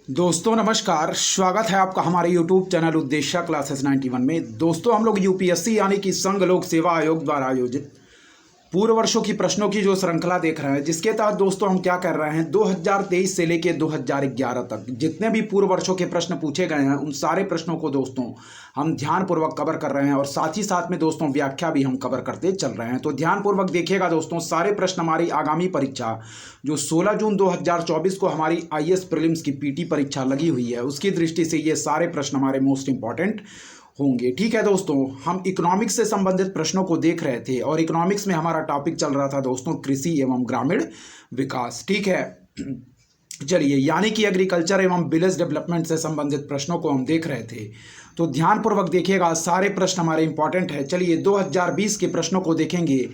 दोस्तों नमस्कार, स्वागत है आपका हमारे YouTube चैनल उद्देश्य क्लासेस 91 में। दोस्तों हम लोग यूपीएससी यानी कि संघ लोक सेवा आयोग द्वारा आयोजित पूर्व वर्षों की प्रश्नों की जो श्रृंखला देख रहे हैं, जिसके तहत दोस्तों हम क्या कर रहे हैं 2023 से लेके 2011 तक जितने भी पूर्व वर्षों के प्रश्न पूछे गए हैं उन सारे प्रश्नों को दोस्तों हम ध्यानपूर्वक कवर कर रहे हैं और साथ ही साथ में दोस्तों व्याख्या भी हम कवर करते चल रहे हैं। तो ध्यानपूर्वक देखिएगा दोस्तों, सारे प्रश्न हमारी आगामी परीक्षा जो 16 जून 2024 को हमारी आईएएस प्रीलिम्स की पीटी परीक्षा लगी हुई है, उसकी दृष्टि से ये सारे प्रश्न हमारे मोस्ट इंपॉर्टेंट होंगे। ठीक है दोस्तों, हम इकोनॉमिक्स से संबंधित प्रश्नों को देख रहे थे और इकोनॉमिक्स में हमारा टॉपिक चल रहा था दोस्तों कृषि एवं ग्रामीण विकास। ठीक है, चलिए, यानी कि एग्रीकल्चर एवं विलेज डेवलपमेंट से संबंधित प्रश्नों को हम देख रहे थे। तो ध्यानपूर्वक देखिएगा, सारे प्रश्न हमारे इंपॉर्टेंट है। चलिए 2020 के प्रश्नों को देखेंगे।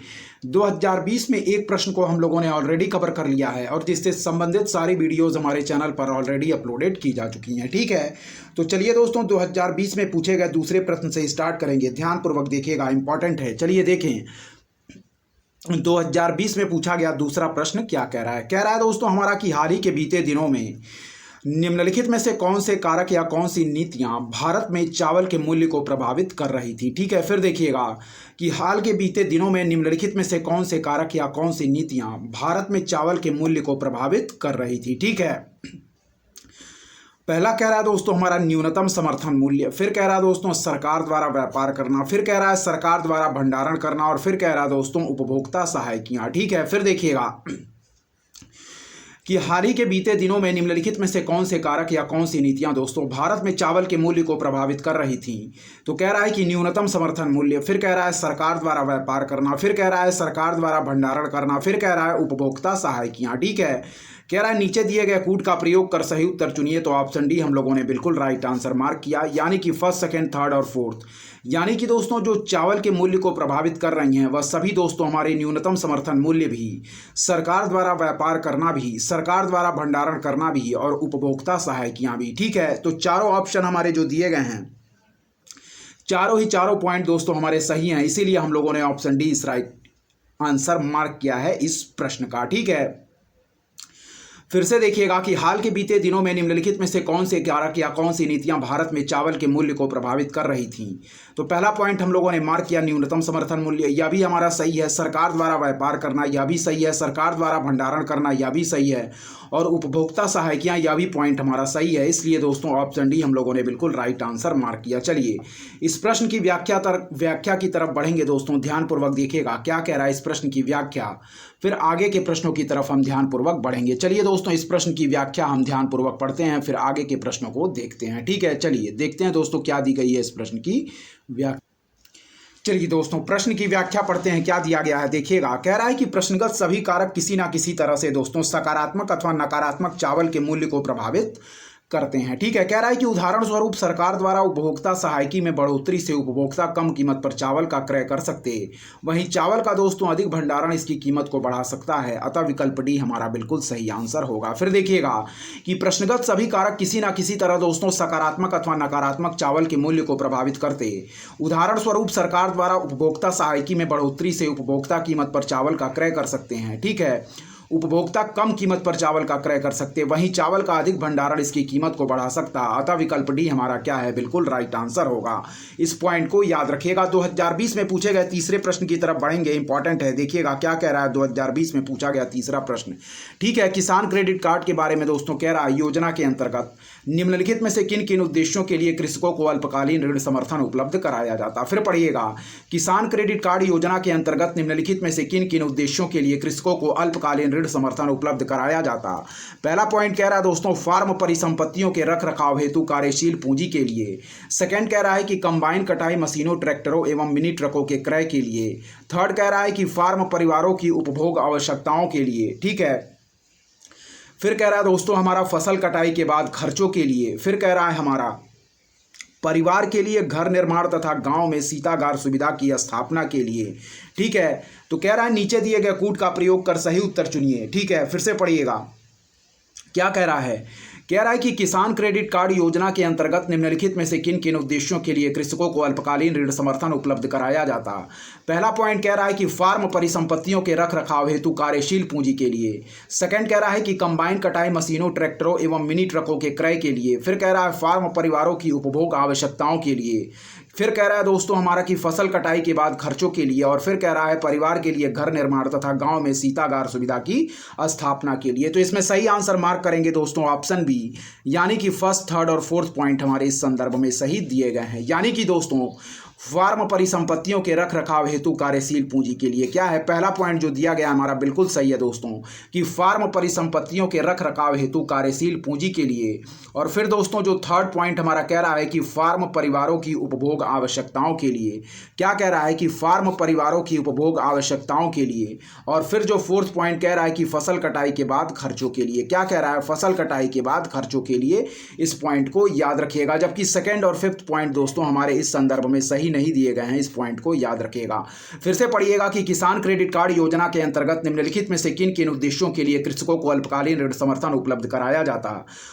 2020 में एक प्रश्न को हम लोगों ने ऑलरेडी कवर कर लिया है और जिससे संबंधित सारी वीडियोस हमारे चैनल पर ऑलरेडी अपलोडेड की जा चुकी हैं। ठीक है, तो चलिए दोस्तों 2020 में पूछे गए दूसरे प्रश्न से स्टार्ट करेंगे। ध्यानपूर्वक देखिएगा, इंपॉर्टेंट है। चलिए देखें 2020 में पूछा गया दूसरा प्रश्न क्या कह रहा है। कह रहा है दोस्तों हमारा कि हाल ही के बीते दिनों में निम्नलिखित में से कौन से कारक या कौन सी नीतियां भारत में चावल के मूल्य को प्रभावित कर रही थी। ठीक है, फिर देखिएगा कि हाल के बीते दिनों में निम्नलिखित में से कौन से कारक या कौन सी नीतियां भारत में चावल के मूल्य को प्रभावित कर रही थी। ठीक है, पहला कह रहा है दोस्तों हमारा न्यूनतम समर्थन मूल्य, फिर कह रहा है दोस्तों सरकार द्वारा व्यापार करना, फिर कह रहा है सरकार द्वारा भंडारण करना और फिर कह रहा है दोस्तों उपभोक्ता सहायकियां। ठीक है, फिर देखिएगा कि हाल ही के बीते दिनों में निम्नलिखित में से कौन से कारक या कौन सी नीतियां दोस्तों भारत में चावल के मूल्य को प्रभावित कर रही थी। तो कह रहा है कि न्यूनतम समर्थन मूल्य, फिर कह रहा है सरकार द्वारा व्यापार करना, फिर कह रहा है सरकार द्वारा भंडारण करना, फिर कह रहा है उपभोक्ता सहायकियां। ठीक है, कह रहा है नीचे दिए गए कूट का प्रयोग कर सही उत्तर चुनिए। तो ऑप्शन डी हम लोगों ने बिल्कुल राइट आंसर मार्क किया, यानी कि फर्स्ट, सेकंड, थर्ड और फोर्थ। यानी कि दोस्तों जो चावल के मूल्य को प्रभावित कर रही हैं वह सभी दोस्तों हमारे न्यूनतम समर्थन मूल्य भी, सरकार द्वारा व्यापार करना भी, सरकार द्वारा भंडारण करना भी और उपभोक्ता सहायकियां भी। ठीक है, तो चारों ऑप्शन हमारे जो दिए गए हैं, चारों पॉइंट दोस्तों हमारे सही हैं, इसीलिए हम लोगों ने ऑप्शन डी इस राइट आंसर मार्क किया है इस प्रश्न का। ठीक है, फिर से देखिएगा कि हाल के बीते दिनों में निम्नलिखित में से कौन से कारक या कौन सी नीतियां भारत में चावल के मूल्य को प्रभावित कर रही थीं। तो पहला पॉइंट हम लोगों ने मार्क किया न्यूनतम समर्थन मूल्य, यह भी हमारा सही है। सरकार द्वारा व्यापार करना, यह भी सही है। सरकार द्वारा भंडारण करना, यह भी सही है। और उपभोक्ता सहायकियां, यह भी पॉइंट हमारा सही है। इसलिए दोस्तों ऑप्शन डी हम लोगों ने बिल्कुल राइट आंसर मार्क किया। चलिए इस प्रश्न की व्याख्या की तरफ बढ़ेंगे दोस्तों। ध्यानपूर्वक देखिएगा क्या कह रहा है इस प्रश्न की व्याख्या, फिर आगे के प्रश्नों की तरफ हम ध्यानपूर्वक बढ़ेंगे। चलिए दोस्तों इस प्रश्न की व्याख्या हम ध्यानपूर्वक पढ़ते हैं, फिर आगे के प्रश्नों को देखते हैं। ठीक है, चलिए देखते हैं दोस्तों क्या दी गई है इस प्रश्न की व्याख्या। चलिए दोस्तों प्रश्न की व्याख्या पढ़ते हैं, क्या दिया गया है देखिएगा। कह रहा है कि प्रश्नगत सभी कारक किसी ना किसी तरह से दोस्तों सकारात्मक अथवा नकारात्मक चावल के मूल्य को प्रभावित करते हैं। ठीक है, कह रहा है कि उदाहरण स्वरूप सरकार द्वारा उपभोक्ता सहायकी में बढ़ोतरी से उपभोक्ता कम कीमत पर चावल का क्रय कर सकते हैं, वहीं चावल का दोस्तों अधिक भंडारण इसकी कीमत को बढ़ा सकता है। अतः विकल्प डी हमारा बिल्कुल सही आंसर होगा। फिर देखिएगा कि प्रश्नगत सभी कारक किसी ना किसी तरह दोस्तों सकारात्मक अथवा नकारात्मक चावल के मूल्य को प्रभावित करते हैं। उदाहरण स्वरूप सरकार द्वारा उपभोक्ता सहायकी में बढ़ोतरी से उपभोक्ता कीमत पर चावल का क्रय कर सकते हैं। ठीक है, उपभोक्ता कम कीमत पर चावल का क्रय कर सकते हैं, वहीं चावल का अधिक भंडारण इसकी कीमत को बढ़ा सकता है। अतः विकल्प डी हमारा क्या है, बिल्कुल राइट आंसर होगा। इस पॉइंट को याद रखिएगा। 2020 में पूछे गए तीसरे प्रश्न की तरफ बढ़ेंगे, इंपॉर्टेंट है। देखिएगा क्या कह रहा है 2020 में पूछा गया तीसरा प्रश्न। ठीक है, किसान क्रेडिट कार्ड के बारे में दोस्तों कह रहा है योजना के अंतर्गत निम्नलिखित में से किन किन उद्देश्यों के लिए कृषकों को अल्पकालीन ऋण समर्थन उपलब्ध कराया जाता। फिर पढ़िएगा, किसान क्रेडिट कार्ड योजना के अंतर्गत निम्नलिखित में से किन किन उद्देश्यों के लिए कृषकों को अल्पकालीन ऋण समर्थन उपलब्ध कराया जाता। पहला पॉइंट कह रहा है दोस्तों फार्म परिसंपत्तियों के रख रखाव हेतु कार्यशील पूंजी के लिए। सेकंड कह रहा है कि कंबाइन कटाई मशीनों, ट्रैक्टरों एवं मिनी ट्रकों के क्रय के लिए। थर्ड कह रहा है कि फार्म परिवारों की उपभोग आवश्यकताओं के लिए। ठीक है, फिर कह रहा है दोस्तों हमारा फसल कटाई के बाद खर्चों के लिए। फिर कह रहा है हमारा परिवार के लिए घर निर्माण तथा गांव में शीतागार सुविधा की स्थापना के लिए। ठीक है, तो कह रहा है नीचे दिए गए कूट का प्रयोग कर सही उत्तर चुनिए। ठीक है, फिर से पढ़िएगा क्या कह रहा है कह रहा है कि किसान क्रेडिट कार्ड योजना के अंतर्गत निम्नलिखित में से किन किन उद्देश्यों के लिए कृषकों को अल्पकालीन ऋण समर्थन उपलब्ध कराया जाता। पहला पॉइंट कह रहा है कि फार्म परिसंपत्तियों के रख रखाव हेतु कार्यशील पूंजी के लिए। सेकंड कह रहा है कि कंबाइन कटाई मशीनों, ट्रैक्टरों एवं मिनी ट्रकों के क्रय के लिए। फिर कह रहा है फार्म परिवारों की उपभोग आवश्यकताओं के लिए। फिर कह रहा है दोस्तों हमारा कि फसल कटाई के बाद खर्चों के लिए। और फिर कह रहा है परिवार के लिए घर निर्माण तथा गांव में शीतागार सुविधा की स्थापना के लिए। तो इसमें सही आंसर मार्क करेंगे दोस्तों ऑप्शन बी, यानी कि फर्स्ट, थर्ड और फोर्थ पॉइंट हमारे इस संदर्भ में सही दिए गए हैं। यानी कि दोस्तों फार्म परिसंपत्तियों के रख रखाव हेतु कार्यशील पूंजी के लिए क्या है, पहला पॉइंट जो दिया गया हमारा बिल्कुल सही है दोस्तों, कि फार्म परिसंपत्तियों के रख रखाव हेतु कार्यशील पूंजी के लिए। और फिर दोस्तों जो थर्ड पॉइंट हमारा कह रहा है कि फार्म परिवारों की उपभोग आवश्यकताओं के लिए। क्या कह रहा है कि फार्म परिवारों की उपभोग आवश्यकताओं के लिए। और फिर जो फोर्थ पॉइंट कह रहा है कि फसल कटाई के बाद खर्चों के लिए। क्या कह रहा है, फसल कटाई के बाद खर्चों के लिए। इस पॉइंट को याद रखिएगा। जबकि सेकंड और फिफ्थ पॉइंट दोस्तों हमारे इस संदर्भ में सही नहीं दिए गए हैं, इस पॉइंट को याद रखिएगा। फिर से पढ़िएगा कि किसान क्रेडिट कार्ड योजना के अंतर्गत निम्नलिखित में से किन किन उद्देश्यों के लिए कृषकों को अल्पकालीन ऋण समर्थन उपलब्ध कराया जाता।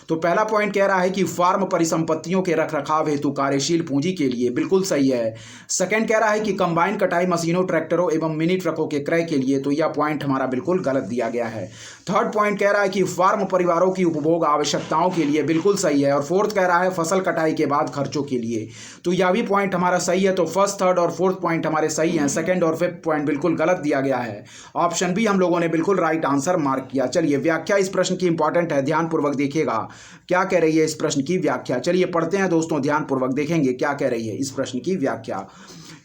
तो पहला पॉइंट कह रहा है कि फार्म परिसंपत्तियों के रखरखाव हेतु कार्यशील पूंजी के लिए, बिल्कुल सही है। सेकंड कह रहा है कि कंबाइन कटाई मशीनों, ट्रैक्टरों एवं मिनी ट्रकों के क्रय के लिए। तो यह पॉइंट हमारा बिल्कुल गलत दिया गया है। थर्ड पॉइंट कह रहा है कि फार्म परिवारों की उपभोग आवश्यकताओं के लिए, बिल्कुल सही है। और फोर्थ कह रहा है फसल कटाई के बाद खर्चों के लिए। तो यह भी पॉइंट हमारा सही है। तो फर्स्ट, थर्ड और फोर्थ पॉइंट हमारे सही हैं। सेकंड और फिफ्थ पॉइंट बिल्कुल गलत दिया गया है। ऑप्शन बी हम लोगों ने बिल्कुल राइट आंसर मार्क किया। चलिए व्याख्या इस प्रश्न की इंपॉर्टेंट है, ध्यानपूर्वक देखिएगा क्या कह रही है इस प्रश्न की व्याख्या। चलिए पढ़ते हैं दोस्तों, ध्यानपूर्वक देखेंगे क्या कह रही है इस प्रश्न की व्याख्या।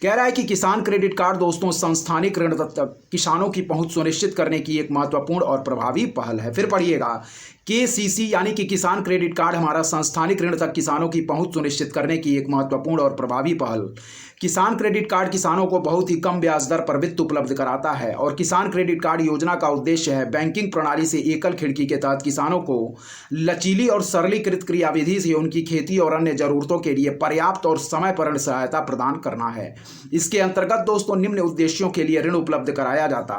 कह रहा है कि किसान क्रेडिट कार्ड दोस्तों संस्थानिक ऋण तक किसानों की पहुंच सुनिश्चित करने की एक महत्वपूर्ण और प्रभावी पहल है। फिर पढ़िएगा, केसीसी यानी कि किसान क्रेडिट कार्ड हमारा संस्थानिक ऋण तक किसानों की पहुंच सुनिश्चित करने की एक महत्वपूर्ण और प्रभावी पहल। किसान क्रेडिट कार्ड किसानों को बहुत ही कम ब्याज दर पर वित्त उपलब्ध कराता है। और किसान क्रेडिट कार्ड योजना का उद्देश्य है बैंकिंग प्रणाली से एकल खिड़की के तहत किसानों को लचीली और सरलीकृत क्रियाविधि से उनकी खेती और अन्य जरूरतों के लिए पर्याप्त और समय पर ऋण सहायता प्रदान करना है। इसके अंतर्गत दोस्तों निम्न उद्देश्यों के लिए ऋण उपलब्ध कराया जाता।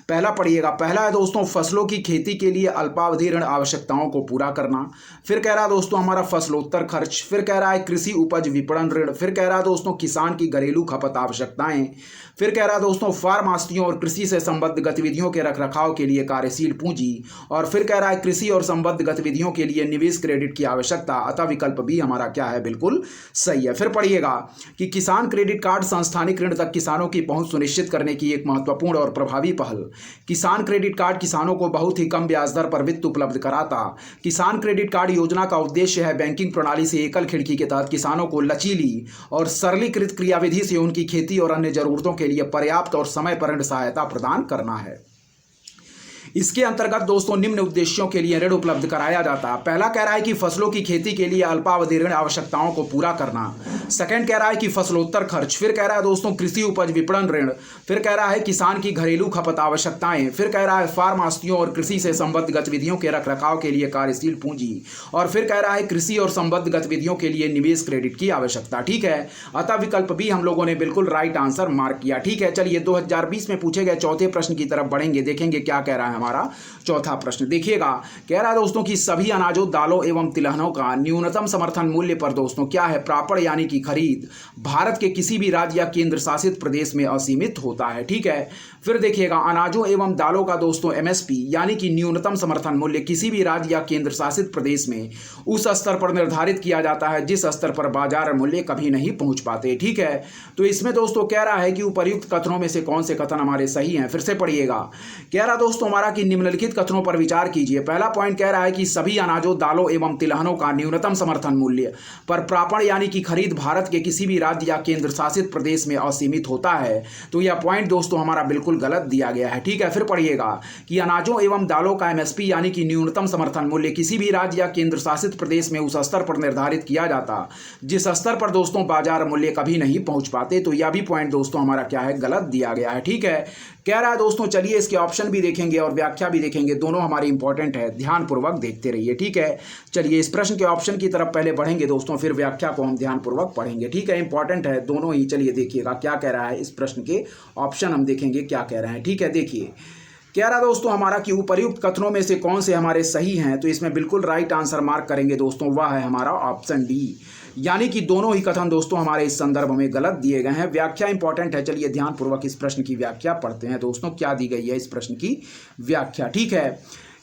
पहला पढ़िएगा, पहला है दोस्तों फसलों की खेती के लिए अल्पावधि ऋण आवश्यकताओं को पूरा करना। फिर कह रहा है दोस्तों हमारा फसलोत्तर खर्च। फिर कह रहा है कृषि उपज विपणन ऋण। फिर कह रहा है दोस्तों किसान की घरेलू खपत आवश्यकताएं। फिर कह रहा है दोस्तों फार्म आस्तियों और कृषि से संबद्ध गतिविधियों के रखरखाव के लिए कार्यशील पूंजी। और फिर कह रहा है कृषि और संबद्ध गतिविधियों के लिए निवेश क्रेडिट की आवश्यकता। अतः विकल्प भी हमारा क्या है, बिल्कुल सही है। फिर पढ़िएगा कि किसान क्रेडिट कार्ड संस्थानिक ऋण तक किसानों की पहुंच सुनिश्चित करने की एक महत्वपूर्ण और प्रभावी पहल। किसान क्रेडिट कार्ड किसानों को बहुत ही कम ब्याज दर पर वित्त उपलब्ध कराता। किसान क्रेडिट कार्ड योजना का उद्देश्य है बैंकिंग प्रणाली से एकल खिड़की के तहत किसानों को लचीली और सरलीकृत क्रियाविधि से उनकी खेती और अन्य जरूरतों के लिए पर्याप्त और समय पर ऋण सहायता प्रदान करना है। इसके अंतर्गत दोस्तों निम्न उद्देश्यों के लिए ऋण उपलब्ध कराया जाता है। पहला कह रहा है कि फसलों की खेती के लिए अल्पावधि ऋण आवश्यकताओं को पूरा करना। सेकंड कह रहा है कि फसलोत्तर खर्च। फिर कह रहा है दोस्तों कृषि उपज विपणन ऋण। फिर कह रहा है किसान की घरेलू खपत आवश्यकताएं। फिर कह रहा है फार्म आस्तियों और कृषि से संबद्ध गतिविधियों के रखरखाव के लिए कार्यशील पूंजी। और फिर कह रहा है कृषि और संबद्ध गतिविधियों के लिए निवेश क्रेडिट की आवश्यकता। ठीक है, अतः विकल्प भी हम लोगों ने बिल्कुल राइट आंसर मार्क किया। ठीक है, चलिए 2020 में पूछे गए चौथे प्रश्न की तरफ बढ़ेंगे, देखेंगे क्या कह रहा है हमारा चौथा प्रश्न। देखिएगा, कह रहा है दोस्तों कि सभी अनाजों, दालों एवं तिलहनों का न्यूनतम समर्थन मूल्य पर दोस्तों क्या है, प्रापण यानी कि खरीद भारत के किसी भी राज्य या केंद्र शासित प्रदेश में असीमित होता है। ठीक है, फिर देखिएगा अनाजों एवं दालों का दोस्तों एमएसपी यानी कि न्यूनतम समर्थन मूल्य किसी भी राज्य या केंद्र शासित प्रदेश में उस स्तर पर निर्धारित किया जाता है जिस स्तर पर बाजार मूल्य कभी नहीं पहुंच पाते। ठीक है, तो इसमें दोस्तों कह रहा है कि उपर्युक्त कथनों में से कौन से कथन हमारे सही हैं। फिर से पढ़िएगा, कह रहा दोस्तों हमारा कि निम्नलिखित कथनों पर विचार कीजिए। पहला पॉइंट कह रहा है कि सभी अनाजों, दालों एवं तिलहनों का न्यूनतम समर्थन मूल्य पर प्रापण यानी कि खरीद भारत के किसी भी राज्य या केंद्र शासित प्रदेश में असीमित होता है। तो यह पॉइंट दोस्तों हमारा बिल्कुल गलत दिया गया है। ठीक है, फिर पढ़िएगा कि अनाजों एवं दालों का एमएसपी यानी कि न्यूनतम समर्थन मूल्य किसी भी राज्य या केंद्र शासित प्रदेश में उस स्तर पर निर्धारित किया जाता जिस स्तर पर दोस्तों बाजार मूल्य कभी नहीं पहुंच पाते। तो यह भी पॉइंट दोस्तों हमारा क्या है, गलत दिया गया है। ठीक है, कह रहा है दोस्तों चलिए इसके ऑप्शन भी देखेंगे और व्याख्या भी देखेंगे, दोनों हमारी इंपॉर्टेंट है, ध्यानपूर्वक देखते रहिए। ठीक है, चलिए इस प्रश्न के ऑप्शन की तरफ पहले बढ़ेंगे दोस्तों, फिर व्याख्या को हम ध्यानपूर्वक पढ़ेंगे। ठीक है, इंपॉर्टेंट है दोनों ही। चलिए देखिएगा क्या कह रहा है इस प्रश्न के ऑप्शन, हम देखेंगे क्या कह रहे हैं। ठीक है, देखिए कह रहा दोस्तों हमारा कि उपर्युक्त कथनों में से कौन से हमारे सही हैं, तो इसमें बिल्कुल राइट आंसर मार्क करेंगे दोस्तों, वह है हमारा ऑप्शन डी, यानी कि दोनों ही कथन दोस्तों हमारे इस संदर्भ में गलत दिए गए हैं। व्याख्या इंपॉर्टेंट है, चलिए ध्यानपूर्वक इस प्रश्न की व्याख्या पढ़ते हैं दोस्तों, क्या दी गई है इस प्रश्न की व्याख्या। ठीक है,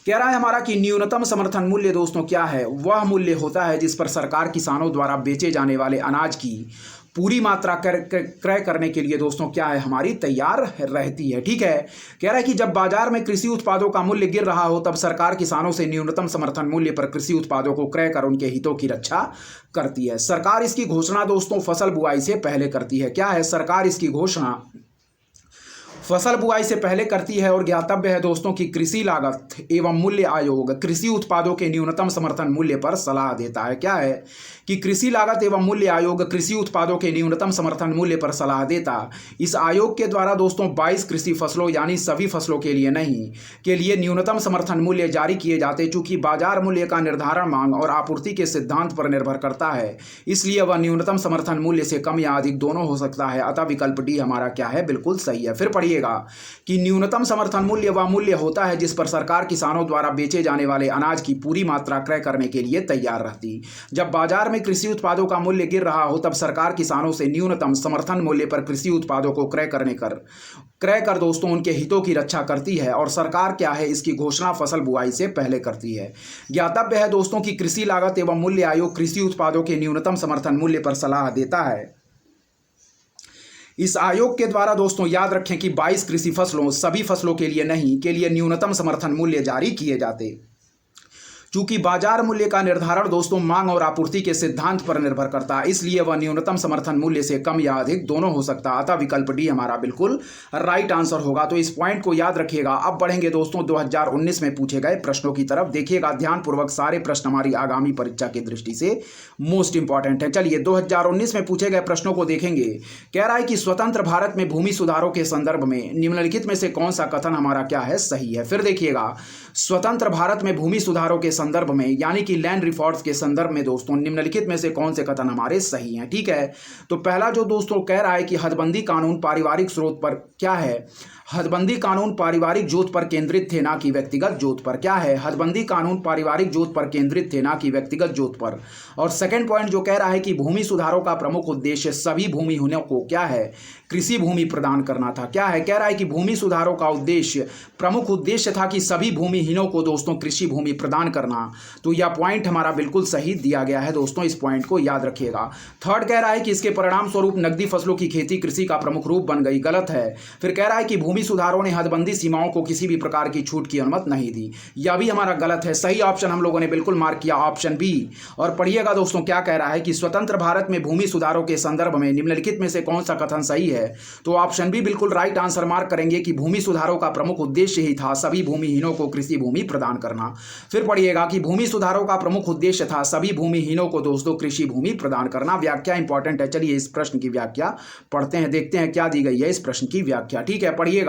कह रहा है हमारा कि न्यूनतम समर्थन मूल्य दोस्तों क्या है, वह मूल्य होता है जिस पर सरकार किसानों द्वारा बेचे जाने वाले अनाज की पूरी मात्रा क्रय करने के लिए दोस्तों क्या है, हमारी तैयार रहती है। ठीक है, कह रहा है कि जब बाजार में कृषि उत्पादों का मूल्य गिर रहा हो तब सरकार किसानों से न्यूनतम समर्थन मूल्य पर कृषि उत्पादों को क्रय कर उनके हितों की रक्षा करती है। सरकार इसकी घोषणा दोस्तों फसल बुआई से पहले करती है। क्या है, सरकार इसकी घोषणा फसल बुआई से पहले करती है। और ज्ञातव्य है दोस्तों कि कृषि लागत एवं मूल्य आयोग कृषि उत्पादों के न्यूनतम समर्थन मूल्य पर सलाह देता है। क्या है कि कृषि लागत एवं मूल्य आयोग कृषि उत्पादों के न्यूनतम समर्थन मूल्य पर सलाह देता। इस आयोग के द्वारा दोस्तों 22 कृषि फसलों यानी सभी फसलों के लिए नहीं के लिए न्यूनतम समर्थन मूल्य जारी किए जाते। चूंकि बाजार मूल्य का निर्धारण मांग और आपूर्ति के सिद्धांत पर निर्भर करता है, इसलिए वह न्यूनतम समर्थन मूल्य से कम या अधिक दोनों हो सकता है। अतः विकल्प डी हमारा क्या है, बिल्कुल सही है। फिर पढ़िएगा कि न्यूनतम समर्थन मूल्य वह मूल्य होता है जिस पर सरकार किसानों द्वारा बेचे जाने वाले अनाज की पूरी मात्रा क्रय करने के लिए तैयार रहती। जब बाजार में कृषि उत्पादों का मूल्य गिर रहा हो तब सरकार किसानों से न्यूनतम समर्थन मूल्य पर कृषि उत्पादों को क्रय कर दोस्तों उनके हितों की रक्षा करती है। और सरकार क्या है, इसकी घोषणा फसल बुआई से पहले करती है। ज्ञातव्य है दोस्तों कि कृषि लागत एवं मूल्य आयोग कृषि उत्पादों के न्यूनतम समर्थन मूल्य पर सलाह देता है। इस आयोग के द्वारा दोस्तों याद रखें कि 22 कृषि फसलों सभी फसलों के लिए नहीं के लिए न्यूनतम समर्थन मूल्य जारी किए जाते। चूंकि बाजार मूल्य का निर्धारण दोस्तों मांग और आपूर्ति के सिद्धांत पर निर्भर करता है, इसलिए वह न्यूनतम समर्थन मूल्य से कम या अधिक दोनों हो सकता है। अतः विकल्प डी हमारा बिल्कुल राइट आंसर होगा। तो इस पॉइंट को याद रखिएगा। अब बढ़ेंगे दोस्तों 2019 में पूछे गए प्रश्नों की तरफ। देखिएगा ध्यानपूर्वक, सारे प्रश्न हमारी आगामी परीक्षा की दृष्टि से मोस्ट इंपॉर्टेंट है। चलिए 2019 में पूछे गए प्रश्नों को देखेंगे। कह रहा है कि स्वतंत्र भारत में भूमि सुधारों के संदर्भ में निम्नलिखित में से कौन सा कथन हमारा क्या है, सही है। फिर देखिएगा, स्वतंत्र भारत में भूमि सुधारों के संदर्भ में यानी कि लैंड रिफॉर्म्स के संदर्भ में दोस्तों निम्नलिखित में से कौन से कथन हमारे सही हैं। ठीक है, तो पहला जो दोस्तों कह रहा है कि हदबंदी कानून पारिवारिक स्रोत पर क्या है, हदबंदी कानून पारिवारिक जोत पर केंद्रित थे ना कि व्यक्तिगत जोत पर। क्या है, हदबंदी कानून पारिवारिक जोत पर केंद्रित थे ना कि व्यक्तिगत जोत पर। और सेकंड पॉइंट जो कह रहा है कि भूमि सुधारों का प्रमुख उद्देश्य सभी भूमिहीनों को क्या है, कृषि भूमि प्रदान करना था। क्या है, कह रहा है कि भूमि सुधारों का उद्देश्य प्रमुख उद्देश्य था कि सभी भूमिहीनों को दोस्तों कृषि भूमि प्रदान करना। तो यह पॉइंट हमारा बिल्कुल सही दिया गया है दोस्तों, इस पॉइंट को याद रखिएगा। थर्ड कह रहा है कि इसके परिणाम स्वरूप नकदी फसलों की खेती कृषि का प्रमुख रूप बन गई, गलत है। फिर कह रहा है कि भूमि सुधारों ने हदबंदी सीमाओं को किसी भी प्रकार की छूट की अनुमति नहीं दी, यह भी हमारा गलत है। सही ऑप्शन हम लोगों ने बिल्कुल मार्क किया, ऑप्शन बी। और पढ़िएगा दोस्तों क्या कह रहा है कि स्वतंत्र भारत में भूमि सुधारों के संदर्भ में निम्नलिखित में से कौन सा कथन सही है, तो ऑप्शन बी बिल्कुल राइट आंसर मार्क करेंगे कि भूमि सुधारों का प्रमुख उद्देश्य ही था सभी भूमिहीनों को कृषि भूमि प्रदान करना। फिर पढ़िएगा कि भूमि सुधारों का प्रमुख उद्देश्य था सभी भूमिहीनों को दोस्तों कृषि भूमि प्रदान करना। व्याख्या इंपॉर्टेंट है, चलिए इस प्रश्न की व्याख्या पढ़ते हैं, देखते हैं क्या दी गई है इस प्रश्न की व्याख्या। ठीक है, पढ़िएगा।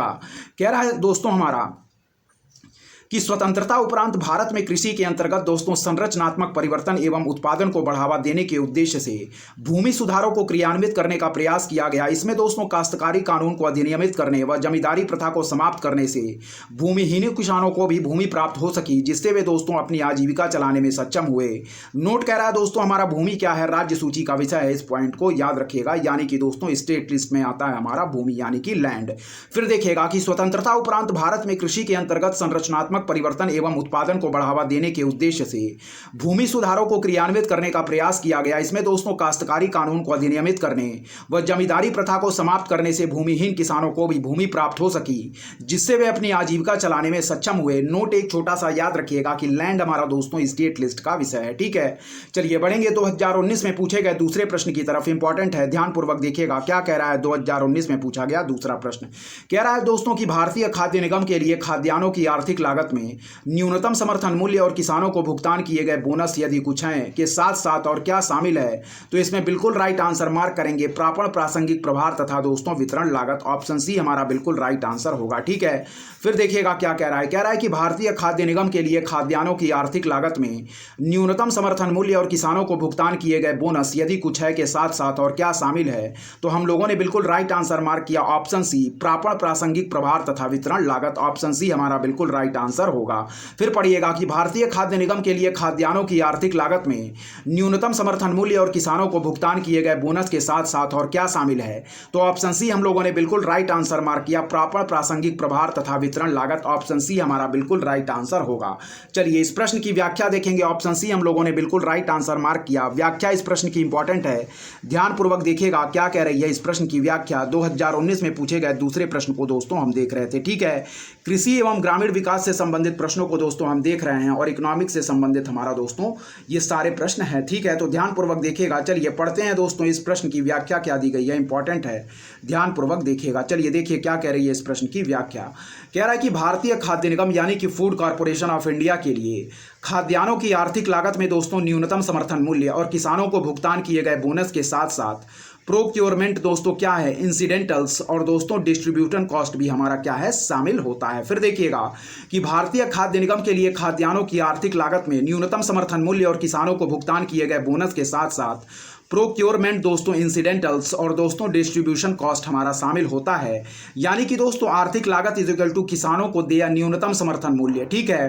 कह रहा है दोस्तों हमारा कि स्वतंत्रता उपरांत भारत में कृषि के अंतर्गत दोस्तों संरचनात्मक परिवर्तन एवं उत्पादन को बढ़ावा देने के उद्देश्य से भूमि सुधारों को क्रियान्वित करने का प्रयास किया गया। इसमें दोस्तों काश्तकारी कानून को अधिनियमित करने व जमींदारी प्रथा को समाप्त करने से भूमिहीन किसानों को भी भूमि प्राप्त हो सकी, जिससे वे दोस्तों अपनी आजीविका चलाने में सक्षम हुए। नोट कह रहा है दोस्तों हमारा भूमि क्या है, राज्य सूची का विषय है, इस पॉइंट को याद रखिएगा। यानी कि दोस्तों स्टेट लिस्ट में आता है हमारा भूमि यानी कि लैंड। फिर देखिएगा कि स्वतंत्रता उपरांत भारत में कृषि के अंतर्गत संरचनात्मक परिवर्तन एवं उत्पादन को बढ़ावा देने के उद्देश्य से भूमि सुधारों को क्रियान्वित करने का प्रयास किया गया। इसमें दोस्तों काश्तकारी कानून को अधिनियमित करने व जमींदारी प्रथा को समाप्त करने से भूमिहीन किसानों को भी भूमि प्राप्त हो सकी, जिससे वे अपनी आजीविका चलाने में सक्षम हुए। नोट एक छोटा सा याद रखिएगा कि लैंड हमारा दोस्तों स्टेट लिस्ट का विषय है। ठीक है, चलिए बढ़ेंगे 2019 में पूछे गए दूसरे प्रश्न की तरफ। इंपॉर्टेंट है, ध्यानपूर्वक देखिएगा क्या कह रहा है। 2019 में पूछा गया दूसरा प्रश्न कह रहा है दोस्तों कि भारतीय खाद्य निगम के लिए खाद्यान्नों की आर्थिक लागत लागत में न्यूनतम समर्थन मूल्य और किसानों को भुगतान किए गए बोनस यदि कुछ हैं के साथ साथ और क्या शामिल है, तो इसमें बिल्कुल राइट आंसर मार्क करेंगे प्रापण, प्रासंगिक प्रभार तथा दोस्तों वितरण लागत। ऑप्शन सी हमारा बिल्कुल राइट आंसर होगा। ठीक है, फिर देखिएगा क्या कह रहा है कि भारतीय खाद्य निगम के लिए खाद्यान्नों की आर्थिक लागत में न्यूनतम समर्थन मूल्य और किसानों को भुगतान किए गए बोनस यदि कुछ है के साथ साथ और क्या शामिल है, तो हम लोगों ने बिल्कुल राइट आंसर मार्क किया ऑप्शन सी प्रापण, प्रासंगिक प्रभार तथा वितरण लागत। ऑप्शन सी हमारा बिल्कुल राइट आंसर होगा। फिर पढ़िएगा कि भारतीय खाद्य निगम के लिए खाद्यान्नों की आर्थिक लागत में न्यूनतम समर्थन मूल्य और किसानों को भुगतान किए गए बोनस के साथ साथ और क्या शामिल है, तो ऑप्शन सी हम लोगों ने बिल्कुल राइट आंसर मार्क किया प्रापण, प्रासंगिक प्रभार तथा वितरण लागत। ऑप्शन सी हमारा बिल्कुल राइट आंसर होगा। चलिए इस प्रश्न की व्याख्या देखेंगे। ऑप्शन सी हम लोगों ने बिल्कुल राइट आंसर मार्क किया। व्याख्या इस प्रश्न की इंपॉर्टेंट है, ध्यानपूर्वक देखिएगा क्या कह रही है इस प्रश्न की व्याख्या। 2019 में पूछे गए दूसरे प्रश्न को दोस्तों हम देख रहे थे। ठीक है, कृषि एवं ग्रामीण विकास से संबंधित प्रश्नों को दोस्तों हम देख रहे हैं और इकोनॉमिक्स से संबंधित हमारा दोस्तों ये सारे प्रश्न हैं। ठीक है, तो ध्यानपूर्वक देखिएगा। चलिए पढ़ते हैं दोस्तों इस प्रश्न की व्याख्या क्या दी गई है, इंपॉर्टेंट है, ध्यानपूर्वक देखिएगा। चलिए देखिए क्या कह रही है इस प्रश्न की व्याख्या। कह रहा है कि भारतीय खाद्य निगम यानी कि फूड कॉर्पोरेशन ऑफ इंडिया के लिए खाद्यान्नों की आर्थिक लागत में दोस्तों न्यूनतम समर्थन मूल्य और किसानों को भुगतान किए गए बोनस के साथ साथ प्रोक्योरमेंट दोस्तों क्या है, इंसिडेंटल्स और दोस्तों डिस्ट्रीब्यूशन कॉस्ट भी हमारा क्या है, शामिल होता है। फिर देखिएगा कि भारतीय खाद्य निगम के लिए खाद्यान्नों की आर्थिक लागत में न्यूनतम समर्थन मूल्य और किसानों को भुगतान किए गए बोनस के साथ साथ प्रोक्योरमेंट दोस्तों, इंसिडेंटल्स और दोस्तों डिस्ट्रीब्यूशन कॉस्ट हमारा शामिल होता है। यानी कि दोस्तों आर्थिक लागत इज इक्वल टू किसानों को दिया न्यूनतम समर्थन मूल्य, ठीक है,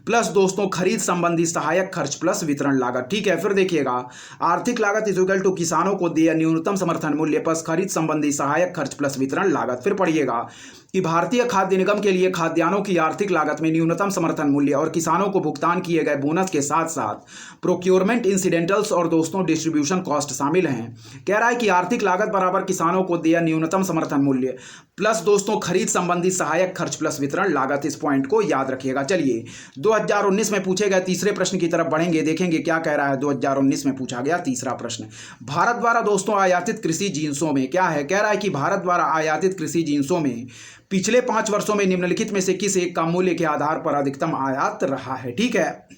प्लस दोस्तों खरीद संबंधी सहायक खर्च प्लस वितरण लागत। ठीक है, फिर देखिएगा आर्थिक लागत इज इक्वल टू किसानों को दिया न्यूनतम समर्थन मूल्य प्लस खरीद संबंधी सहायक खर्च प्लस वितरण लागत। फिर पढ़िएगा कि भारतीय खाद्य निगम के लिए खाद्यान्नों की आर्थिक लागत में न्यूनतम समर्थन मूल्य और किसानों को भुगतान किए गए बोनस के साथ साथ प्रोक्योरमेंट, इंसिडेंटल्स और दोस्तों डिस्ट्रीब्यूशन कॉस्ट शामिल हैं। कह रहा है कि आर्थिक लागत बराबर किसानों को दिया न्यूनतम समर्थन मूल्य प्लस दोस्तों खरीद संबंधी सहायक खर्च प्लस वितरण लागत। इस पॉइंट को याद रखिएगा। चलिए 2019 में पूछे गए तीसरे प्रश्न की तरफ बढ़ेंगे, देखेंगे क्या कह रहा है। 2019 में पूछा गया तीसरा प्रश्न, भारत द्वारा दोस्तों आयातित कृषि जिन्सों में क्या है। कह रहा है कि भारत द्वारा आयातित कृषि जिन्सों में पिछले 5 वर्षों में निम्नलिखित में से किस एक का मूल्य के आधार पर अधिकतम आयात रहा है। ठीक है,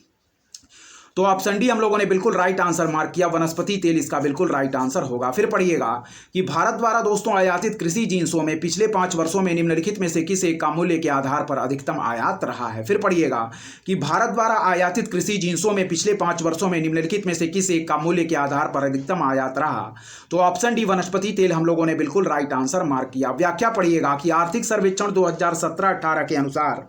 तो ऑप्शन डी हम लोगों ने बिल्कुल राइट आंसर मार्क किया, वनस्पति तेल इसका बिल्कुल राइट आंसर होगा। फिर पढ़िएगा कि भारत द्वारा दोस्तों आयातित कृषि जिन्सों में पिछले 5 वर्षों में निम्नलिखित में से किस एक का मूल्य के आधार पर अधिकतम आयात रहा है। फिर पढ़िएगा कि भारत द्वारा आयातित कृषि जिन्सों में पिछले 5 वर्षों में निम्नलिखित में से किस एक का मूल्य के आधार पर अधिकतम आयात रहा, तो ऑप्शन डी वनस्पति तेल हम लोगों ने बिल्कुल राइट आंसर मार्क किया। व्याख्या पढ़िएगा कि आर्थिक सर्वेक्षण 2017-18 के अनुसार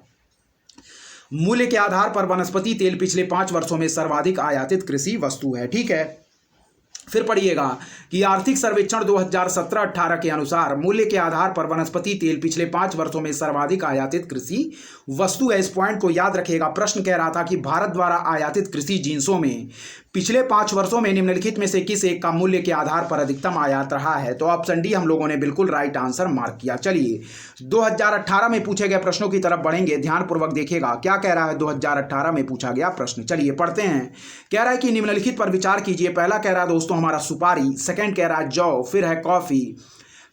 मूल्य के आधार पर वनस्पति तेल पिछले 5 वर्षों में सर्वाधिक आयातित कृषि वस्तु है। ठीक है, फिर पढ़िएगा कि आर्थिक सर्वेक्षण 2017-18 के अनुसार मूल्य के आधार पर वनस्पति तेल पिछले 5 वर्षों में सर्वाधिक आयातित कृषि वस्तु है। इस पॉइंट को याद रखिएगा। प्रश्न कह रहा था कि भारत द्वारा आयातित कृषि जिन्सों में पिछले 5 वर्षों में निम्नलिखित में से किस एक का मूल्य के आधार पर अधिकतम आयात रहा है, तो ऑप्शन डी हम लोगों ने बिल्कुल राइट आंसर मार्क किया। चलिए 2018 में पूछे गए प्रश्नों की तरफ बढ़ेंगे, ध्यानपूर्वक देखिएगा क्या कह रहा है। 2018 में पूछा गया प्रश्न, चलिए पढ़ते हैं। कह रहा है कि निम्नलिखित पर विचार कीजिए। पहला कह रहा है दोस्तों हमारा सुपारी, सेकंड कह रहा है जौ, फिर है कॉफी,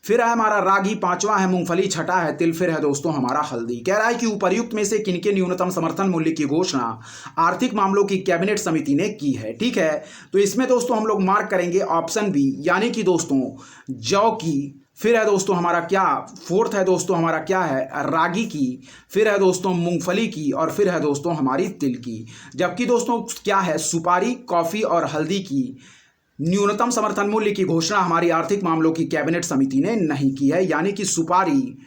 फिर है हमारा रागी, पांचवा है मूंगफली, छठा है तिल, फिर है दोस्तों हमारा हल्दी। कह रहा है कि उपर्युक्त में से किनके न्यूनतम समर्थन मूल्य की घोषणा आर्थिक मामलों की कैबिनेट समिति ने की है। ठीक है, तो इसमें दोस्तों हम लोग मार्क करेंगे ऑप्शन बी, यानी कि दोस्तों जौ की, फिर है दोस्तों हमारा क्या, फोर्थ है दोस्तों हमारा क्या है, रागी की, फिर है दोस्तों मूंगफली की और फिर है दोस्तों हमारी तिल की। जबकि दोस्तों क्या है, सुपारी, कॉफी और हल्दी की न्यूनतम समर्थन मूल्य की घोषणा हमारी आर्थिक मामलों की कैबिनेट समिति ने नहीं की है। यानी कि सुपारी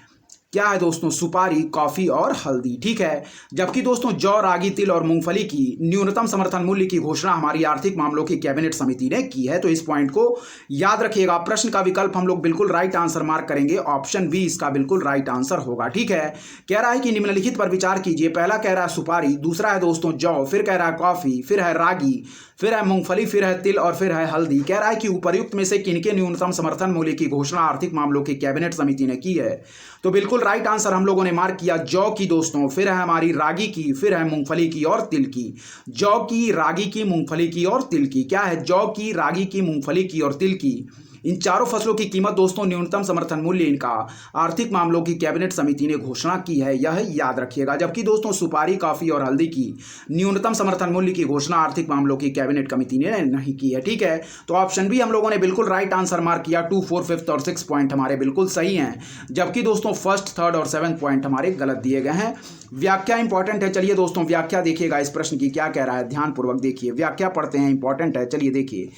क्या है दोस्तों, सुपारी, कॉफी और हल्दी। ठीक है, जबकि दोस्तों जौ, रागी, तिल और मूंगफली की न्यूनतम समर्थन मूल्य की घोषणा हमारी आर्थिक मामलों की कैबिनेट समिति ने की है। तो इस पॉइंट को याद रखिएगा। प्रश्न का विकल्प हम लोग बिल्कुल राइट आंसर मार्क करेंगे, ऑप्शन बी इसका बिल्कुल राइट आंसर होगा। ठीक है, कह रहा है कि निम्नलिखित पर विचार कीजिए। पहला कह रहा है सुपारी, दूसरा है दोस्तों जौ, फिर कह रहा है कॉफी, फिर है रागी, फिर है मूंगफली, फिर है तिल और फिर है हल्दी। कह रहा है कि उपर्युक्त में से किनके न्यूनतम समर्थन मूल्य की घोषणा आर्थिक मामलों की कैबिनेट समिति ने की है, तो बिल्कुल राइट आंसर हम लोगों ने मार्क किया जौ की दोस्तों, फिर है हमारी रागी की, फिर है मूंगफली की और तिल की। जौ की, रागी की, मूंगफली की और तिल की। क्या है, जौ की, रागी की, मूंगफली की और तिल की। इन चारों फसलों की कीमत दोस्तों न्यूनतम समर्थन मूल्य इनका आर्थिक मामलों की कैबिनेट समिति ने घोषणा की है, यह याद रखिएगा। जबकि दोस्तों सुपारी, कॉफी और हल्दी की न्यूनतम समर्थन मूल्य की घोषणा आर्थिक मामलों की कैबिनेट कमेटी ने नहीं की है, ठीक है। तो ऑप्शन बी हम लोगों ने बिल्कुल राइट आंसर मार्क किया। 2, 4, 5 और 6 पॉइंट हमारे बिल्कुल सही हैं, जबकि दोस्तों फर्स्ट, थर्ड और 7 पॉइंट हमारे गलत दिए गए हैं। व्याख्या इंपॉर्टेंट है, चलिए दोस्तों व्याख्या देखिएगा इस प्रश्न की क्या कह रहा है, ध्यानपूर्वक देखिए। व्याख्या पढ़ते हैं, इंपॉर्टेंट है। चलिए देखिए,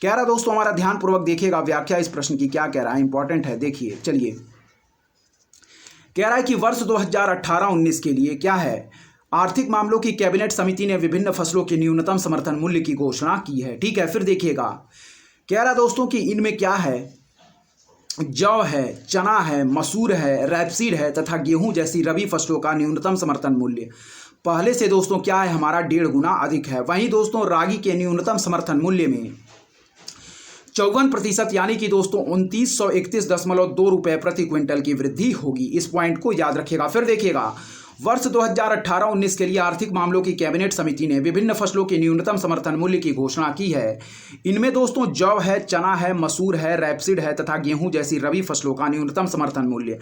कह रहा दोस्तों हमारा ध्यानपूर्वक देखिएगा व्याख्या इस प्रश्न की क्या कह रहा है, इंपॉर्टेंट है। देखिए चलिए, कह रहा है कि वर्ष 2018-19 के लिए क्या है, आर्थिक मामलों की कैबिनेट समिति ने विभिन्न फसलों के न्यूनतम समर्थन मूल्य की घोषणा की है, ठीक है। फिर देखिएगा, कह रहा दोस्तों कि इनमें क्या है, जौ है, चना है, मसूर है, रैपसीड है तथा गेहूं जैसी रबी फसलों का न्यूनतम समर्थन मूल्य पहले से दोस्तों क्या है, हमारा 1.5 गुना अधिक है। वहीं दोस्तों रागी के न्यूनतम समर्थन मूल्य में 54% यानी कि दोस्तों 2931.2 रुपये प्रति क्विंटल की वृद्धि होगी। इस पॉइंट को याद रखिएगा। फिर देखिएगा, वर्ष 2018-19 के लिए आर्थिक मामलों की कैबिनेट समिति ने विभिन्न फसलों के न्यूनतम समर्थन मूल्य की घोषणा की है। इनमें दोस्तों जौ है, चना है, मसूर है, रैपसीड है तथा गेहूं जैसी रबी फसलों का न्यूनतम समर्थन मूल्य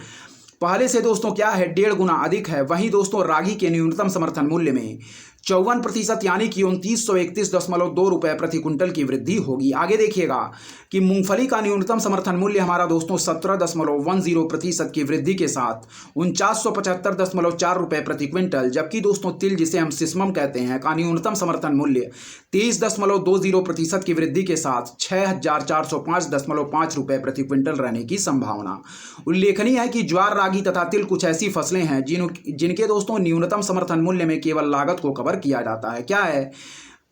पहले से दोस्तों क्या है, 1.5 गुना अधिक है। वहीं दोस्तों रागी के न्यूनतम समर्थन मूल्य में 54% यानी कि 2931.2 रुपये प्रति क्विंटल की वृद्धि होगी। आगे देखिएगा कि मूंगफली का न्यूनतम समर्थन मूल्य हमारा दोस्तों 17.10% की वृद्धि के साथ 4975.4 रुपये प्रति क्विंटल, जबकि दोस्तों तिल जिसे हम सिसमम कहते हैं का न्यूनतम समर्थन मूल्य 23.20% की वृद्धि के साथ 6405.5 रुपये प्रति क्विंटल रहने की संभावना। उल्लेखनीय है कि ज्वार, रागी तथा तिल कुछ ऐसी फसलें हैं जिनके दोस्तों न्यूनतम समर्थन मूल्य में केवल लागत को कवर किया जाता है। क्या है,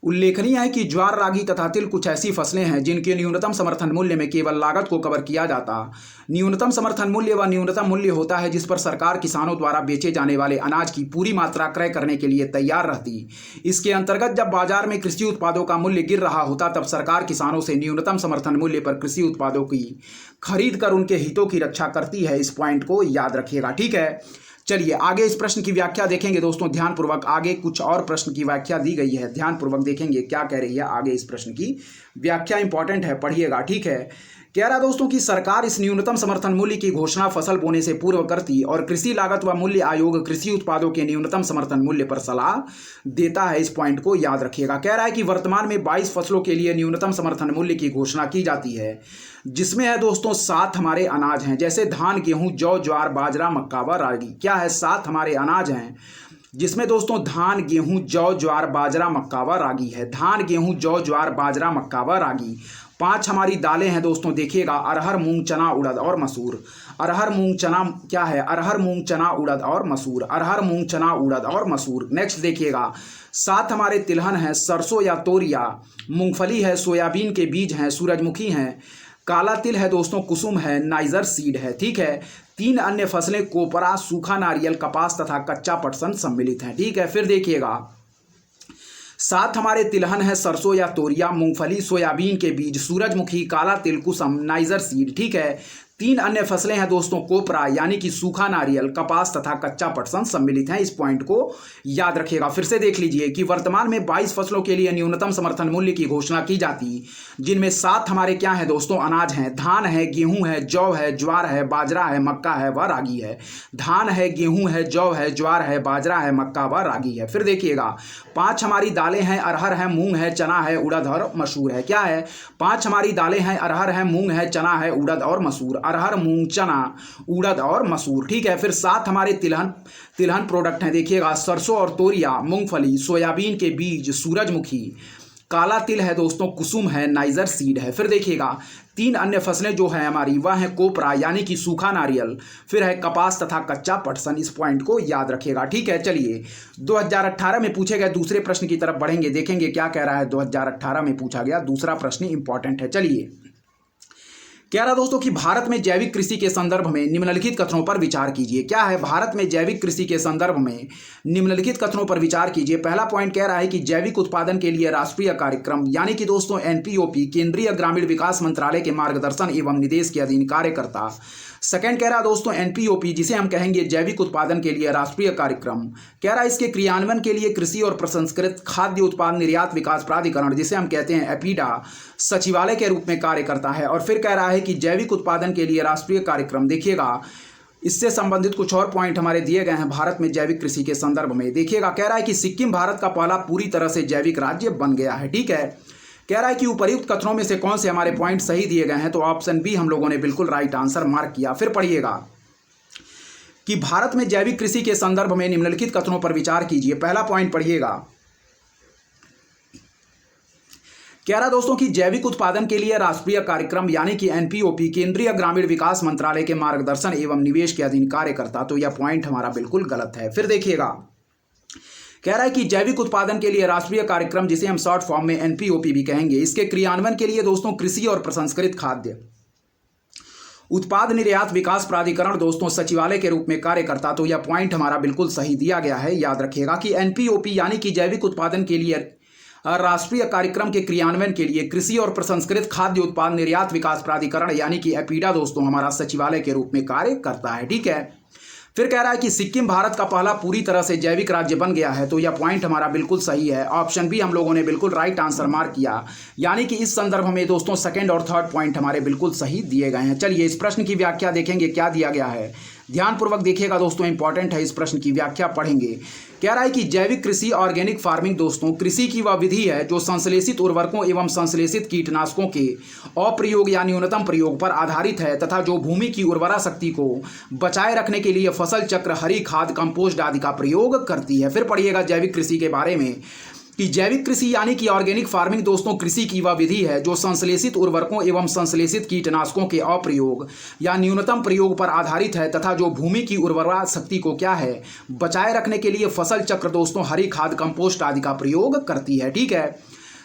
उल्लेखनीय है कि ज्वार, रागी तथा तिल कुछ ऐसी फसलें हैं जिनके न्यूनतम समर्थन मूल्य में केवल लागत को कवर किया जाता। न्यूनतम समर्थन मूल्य व न्यूनतम मूल्य होता है जिस पर सरकार किसानों द्वारा बेचे जाने वाले अनाज की पूरी मात्रा क्रय करने के लिए तैयार रहती। इसके अंतर्गत जब बाजार में कृषि उत्पादों का मूल्य गिर रहा होता तब सरकार किसानों से न्यूनतम समर्थन मूल्य पर कृषि उत्पादों की खरीद कर उनके हितों की रक्षा करती है। इस पॉइंट को याद रखिएगा, ठीक है। चलिए आगे इस प्रश्न की व्याख्या देखेंगे दोस्तों ध्यानपूर्वक। आगे कुछ और प्रश्न की व्याख्या दी गई है, ध्यानपूर्वक देखेंगे क्या कह रही है आगे इस प्रश्न की व्याख्या, इंपॉर्टेंट है, पढ़िएगा, ठीक है। कह रहा दोस्तों कि सरकार इस न्यूनतम समर्थन मूल्य की घोषणा फसल बोने से पूर्व करती और कृषि लागत व मूल्य आयोग कृषि उत्पादों के न्यूनतम समर्थन मूल्य पर सलाह देता है। इस पॉइंट को याद रखिएगा। कह रहा है कि वर्तमान में 22 फसलों के लिए न्यूनतम समर्थन मूल्य की घोषणा की जाती है, जिसमें है दोस्तों 7 हमारे अनाज हैं, जैसे धान, गेहूं, जौ, ज्वार, बाजरा, मक्का व रागी। क्या है, 7 हमारे अनाज हैं जिसमें दोस्तों धान, गेहूं, जौ, ज्वार, बाजरा, मक्का व रागी है। धान, गेहूं, जौ, ज्वार, बाजरा, मक्का व रागी। 5 हमारी दालें हैं दोस्तों, देखिएगा, अरहर, मूंग, चना, उड़द और मसूर। अरहर, मूंग, चना क्या है, अरहर, मूंग, चना, उड़द और मसूर। अरहर, मूंग, चना, उड़द और मसूर। नेक्स्ट देखिएगा, 7 हमारे तिलहन हैं, सरसों या तोरिया, मूंगफली है, सोयाबीन के बीज हैं, सूरजमुखी हैं, काला तिल है दोस्तों, कुसुम है, नाइजर सीड है, ठीक है। 3 अन्य फसलें कोपरा, सूखा नारियल, कपास तथा कच्चा पटसन सम्मिलित हैं, ठीक है। फिर देखिएगा, 7 हमारे तिलहन है, सरसों या तोरिया, मूंगफली, सोयाबीन के बीज, सूरजमुखी, काला तिल, कुसुम, नाइजर सीड, ठीक है। 3 अन्य फसलें हैं दोस्तों कोपरा यानी कि सूखा नारियल, कपास तथा कच्चा पटसन सम्मिलित हैं। इस पॉइंट को याद रखिएगा। फिर से देख लीजिए कि वर्तमान में 22 फसलों के लिए न्यूनतम समर्थन मूल्य की घोषणा की जाती, जिनमें 7 हमारे क्या है दोस्तों, अनाज हैं, धान है, गेहूं है, जौ है, ज्वार है, बाजरा है, मक्का है व रागी है। धान है, गेहूं है, जौ है, ज्वार है, बाजरा है, मक्का व रागी है। फिर देखिएगा, 5 हमारी दालें हैं, अरहर है, मूंग है, चना है, उड़द और मसूर है। क्या है, 5 हमारी दालें हैं, अरहर है, मूंग है, चना है, उड़द और मसूर। अरहर, मूंग, चना, उड़द और मसूर, ठीक है। फिर 7 हमारे तिलहन प्रोडक्ट हैं, देखिएगा, सरसों और तोरिया, मूंगफली, सोयाबीन के बीज, सूरजमुखी, काला तिल है दोस्तों, कुसुम है, नाइजर सीड है। फिर देखिएगा, 3 अन्य फसलें जो है हमारी वह है कोपरा यानी कि सूखा नारियल, फिर है कपास तथा कच्चा पटसन। इस पॉइंट को याद रखिएगा, ठीक है। चलिए 2018 में पूछे गए दूसरे प्रश्न की तरफ बढ़ेंगे, देखेंगे क्या कह रहा है। 2018 में पूछा गया दूसरा प्रश्न इंपॉर्टेंट है। चलिए, कह रहा दोस्तों कि भारत में जैविक कृषि के संदर्भ में निम्नलिखित कथनों पर विचार कीजिए। क्या है, भारत में जैविक कृषि के संदर्भ में निम्नलिखित कथनों पर विचार कीजिए। पहला पॉइंट कह रहा है कि जैविक उत्पादन के लिए राष्ट्रीय कार्यक्रम यानी कि दोस्तों एनपीओपी केंद्रीय ग्रामीण विकास मंत्रालय के मार्गदर्शन एवं निर्देश के अधीन कार्य करता। सेकंड कह रहा दोस्तों एनपीओपी जिसे हम कहेंगे जैविक उत्पादन के लिए राष्ट्रीय कार्यक्रम, कह रहा है इसके क्रियान्वयन के लिए कृषि और प्रसंस्कृत खाद्य उत्पाद निर्यात विकास प्राधिकरण जिसे हम कहते हैं एपीडा सचिवालय के रूप में कार्य करता है। और फिर कह रहा है है कि जैविक उत्पादन के लिए राष्ट्रीय कार्यक्रम, देखिएगा इससे संबंधित कुछ और पॉइंट हमारे दिए गए हैं भारत में जैविक कृषि के संदर्भ में। देखिएगा, कह रहा है कि सिक्किम भारत का पहला पूरी तरह से जैविक राज्य बन गया है। ठीक है, कह रहा है कि उपर्युक्त कथनों में से कौन से हमारे पॉइंट सही दिए गए हैं, तो ऑप्शन बी हम लोगों ने बिल्कुल राइट आंसर मार्क किया। फिर पढ़िएगा कि भारत में जैविक कृषि के संदर्भ में निम्नलिखित कथनों पर विचार कीजिए। पहला पॉइंट पढ़िएगा, कह रहा दोस्तों कि जैविक उत्पादन के लिए राष्ट्रीय कार्यक्रम यानी कि एनपीओपी केंद्रीय ग्रामीण विकास मंत्रालय के मार्गदर्शन एवं निवेश के अधीन कार्य करता, तो यह पॉइंट हमारा बिल्कुल गलत है। फिर देखिएगा, कह रहा है कि जैविक उत्पादन के लिए राष्ट्रीय कार्यक्रम, जिसे हम शॉर्ट फॉर्म में एनपीओपी भी कहेंगे, इसके क्रियान्वयन के लिए दोस्तों कृषि और प्रसंस्कृत खाद्य उत्पाद निर्यात विकास प्राधिकरण दोस्तों सचिवालय के रूप में कार्य करता, तो यह पॉइंट हमारा बिल्कुल सही दिया गया है। याद रखिएगा कि एनपीओपी यानी कि जैविक उत्पादन के लिए राष्ट्रीय कार्यक्रम के क्रियान्वयन के लिए कृषि और प्रसंस्कृत खाद्य उत्पाद निर्यात विकास प्राधिकरण यानी कि एपीडा दोस्तों हमारा सचिवालय के रूप में कार्य करता है। ठीक है, फिर कह रहा है कि सिक्किम भारत का पहला पूरी तरह से जैविक राज्य बन गया है, तो यह पॉइंट हमारा बिल्कुल सही है। ऑप्शन बी हम लोगों ने बिल्कुल राइट आंसर मार्क किया, यानी कि इस संदर्भ में दोस्तों सेकंड और थर्ड पॉइंट हमारे बिल्कुल सही दिए गए हैं। चलिए इस प्रश्न की व्याख्या देखेंगे, क्या दिया गया है, ध्यानपूर्वक देखिएगा दोस्तों, इंपॉर्टेंट है, इस प्रश्न की व्याख्या पढ़ेंगे। कह रहा है कि जैविक कृषि ऑर्गेनिक फार्मिंग दोस्तों कृषि की वह विधि है जो संश्लेषित उर्वरकों एवं संश्लेषित कीटनाशकों के अप्रयोग या न्यूनतम प्रयोग पर आधारित है तथा जो भूमि की उर्वरा शक्ति को बचाए रखने के लिए फसल चक्र, हरी खाद, कंपोस्ट आदि का प्रयोग करती है। फिर पढ़िएगा जैविक कृषि के बारे में कि जैविक कृषि यानी कि ऑर्गेनिक फार्मिंग दोस्तों कृषि की वह विधि है जो संश्लेषित उर्वरकों एवं संश्लेषित कीटनाशकों के अप्रयोग या न्यूनतम प्रयोग पर आधारित है तथा जो भूमि की उर्वरा शक्ति को क्या है बचाए रखने के लिए फसल चक्र दोस्तों, हरी खाद, कंपोस्ट आदि का प्रयोग करती है। ठीक है,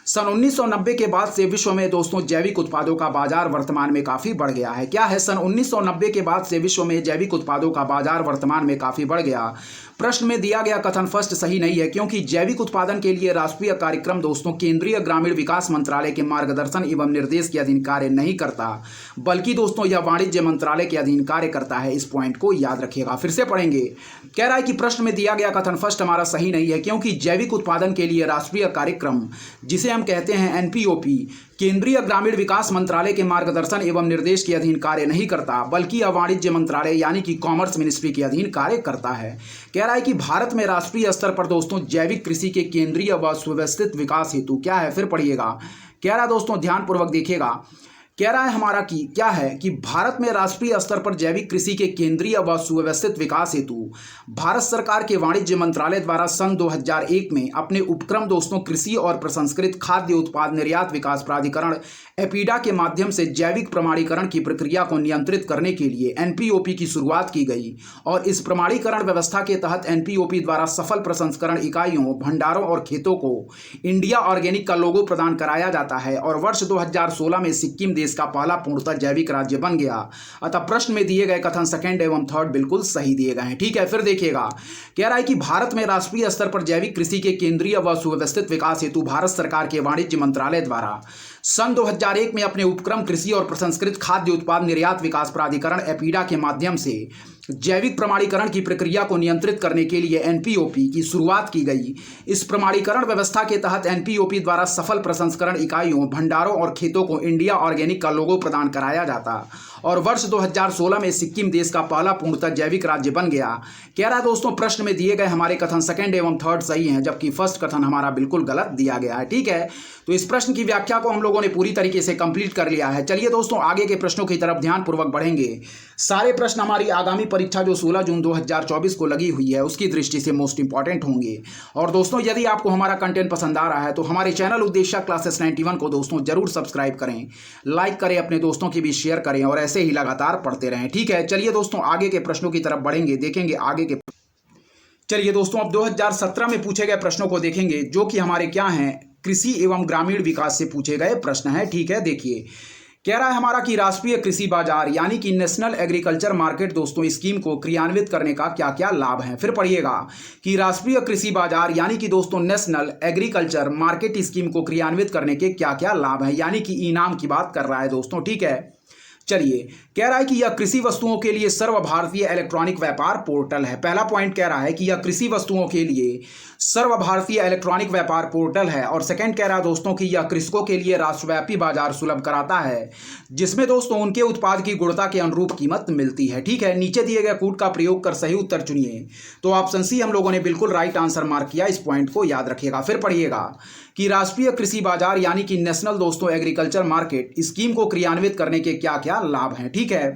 सन 1990 के बाद से विश्व में दोस्तों जैविक उत्पादों का बाजार वर्तमान में काफ़ी बढ़ गया है। क्या है, सन 1990 के बाद से विश्व में जैविक उत्पादों का बाजार वर्तमान में काफ़ी बढ़ गया। प्रश्न में दिया गया कथन फर्स्ट सही नहीं है, क्योंकि जैविक उत्पादन के लिए राष्ट्रीय कार्यक्रम दोस्तों केंद्रीय ग्रामीण विकास मंत्रालय के मार्गदर्शन एवं निर्देश के अधीन कार्य नहीं करता, बल्कि दोस्तों यह वाणिज्य मंत्रालय के अधीन कार्य करता है। इस पॉइंट को याद रखिएगा। फिर से पढ़ेंगे, कह रहा है कि प्रश्न में दिया गया कथन फर्स्ट हमारा सही नहीं है, क्योंकि जैविक उत्पादन के लिए राष्ट्रीय कार्यक्रम, जिसे हम कहते हैं एनपीओपी, केंद्रीय ग्रामीण विकास मंत्रालय के मार्गदर्शन एवं निर्देश के अधीन कार्य नहीं करता, बल्कि यह वाणिज्य मंत्रालय यानी कि कॉमर्स मिनिस्ट्री के अधीन कार्य करता है। कह रहा है कि भारत में राष्ट्रीय स्तर पर दोस्तों जैविक कृषि के केंद्रीय व सुव्यवस्थित विकास हेतु क्या है, फिर पढ़िएगा, कह रहा दोस्तों ध्यानपूर्वक देखिएगा, कह रहा है हमारा कि क्या है कि भारत में राष्ट्रीय स्तर पर जैविक कृषि के केंद्रीय व सुव्यवस्थित विकास हेतु भारत सरकार के वाणिज्य मंत्रालय द्वारा सन 2001 में अपने उपक्रम दोस्तों कृषि और प्रसंस्कृत खाद्य उत्पाद निर्यात विकास प्राधिकरण एपीडा के माध्यम से जैविक प्रमाणीकरण की प्रक्रिया को नियंत्रित करने के लिए एनपीओपी की शुरुआत की गई और इस प्रमाणीकरण व्यवस्था के तहत एनपीओपी द्वारा सफल प्रसंस्करण इकाइयों, भंडारों और खेतों को इंडिया ऑर्गेनिक का लोगो प्रदान कराया जाता है और वर्ष 2016 में सिक्किम देश का पहला पूर्णतः जैविक राज्य बन गया। अतः प्रश्न में दिए गए कथन सेकंड एवं थर्ड बिल्कुल सही दिए गए हैं। ठीक है, फिर देखिएगा, कह रहा है कि भारत में राष्ट्रीय स्तर पर जैविक कृषि के केंद्रीय व सुव्यवस्थित विकास हेतु भारत सरकार के वाणिज्य मंत्रालय द्वारा सन 2001 में अपने उपक्रम कृषि और प्रसंस्कृत खाद्य उत्पाद निर्यात विकास प्राधिकरण एपीडा के माध्यम से जैविक प्रमाणीकरण की प्रक्रिया को नियंत्रित करने के लिए एनपीओपी की शुरुआत की गई। इस प्रमाणीकरण व्यवस्था के तहत एनपीओपी द्वारा सफल प्रसंस्करण इकाइयों, भंडारों और खेतों को इंडिया ऑर्गेनिक का लोगो प्रदान कराया जाता और वर्ष 2016 में सिक्किम देश का पहला पूर्णतः जैविक राज्य बन गया। कह रहा है दोस्तों प्रश्न में दिए गए हमारे कथन सेकंड एवं थर्ड सही हैं, जबकि फर्स्ट कथन हमारा बिल्कुल गलत दिया गया है। ठीक है, तो इस प्रश्न की व्याख्या को हम लोगों ने पूरी तरीके से कंप्लीट कर लिया है। चलिए दोस्तों आगे के प्रश्नों की तरफ ध्यानपूर्वक बढ़ेंगे। सारे प्रश्न हमारी आगामी परीक्षा जो 16 जून 2024 को लगी हुई है उसकी दृष्टि से मोस्ट इंपॉर्टेंट होंगे। और दोस्तों यदि आपको हमारा कंटेंट पसंद आ रहा है तो हमारे चैनल उद्देश्य क्लासेस 91 को दोस्तों जरूर सब्सक्राइब करें, लाइक करें, अपने दोस्तों की भी शेयर करें और ऐसे ही लगातार पढ़ते रहें। ठीक है, चलिए दोस्तों आगे के प्रश्नों की तरफ बढ़ेंगे, देखेंगे आगे के। चलिए दोस्तों अब 2017 में पूछे गए प्रश्नों को देखेंगे जो कि हमारे क्या हैं, कृषि एवं ग्रामीण विकास से पूछे गए प्रश्न है। ठीक है, देखिए कह रहा है हमारा कि राष्ट्रीय कृषि बाजार यानी कि नेशनल एग्रीकल्चर मार्केट दोस्तों स्कीम को क्रियान्वित करने का क्या क्या लाभ है। फिर पढ़िएगा कि राष्ट्रीय कृषि बाजार यानी कि दोस्तों नेशनल एग्रीकल्चर मार्केट स्कीम को क्रियान्वित करने के क्या क्या लाभ है, यानी कि इनाम की बात कर रहा है दोस्तों। ठीक है, चलिए, कह रहा है कि यह कृषि वस्तुओं के लिए सर्वभारतीय इलेक्ट्रॉनिक व्यापार पोर्टल है। पहला पॉइंट कह रहा है कि यह कृषि वस्तुओं के लिए सर्वभारतीय इलेक्ट्रॉनिक व्यापार पोर्टल है। और सेकंड कह रहा है दोस्तों कि यह कृषकों के लिए राष्ट्रव्यापी बाजार सुलभ कराता है, जिसमें दोस्तों उनके उत्पाद की गुणवत्ता के अनुरूप कीमत मिलती है। ठीक है, नीचे दिए गए कोड का प्रयोग कर सही उत्तर चुनिए। तो ऑप्शन सी हम लोगों ने बिल्कुल राइट आंसर मार्क किया। इस पॉइंट को याद रखिएगा। फिर पढ़िएगा कि राष्ट्रीय कृषि बाजार यानी कि नेशनल दोस्तों एग्रीकल्चर मार्केट स्कीम को क्रियान्वित करने के क्या क्या लाभ हैं। ठीक है,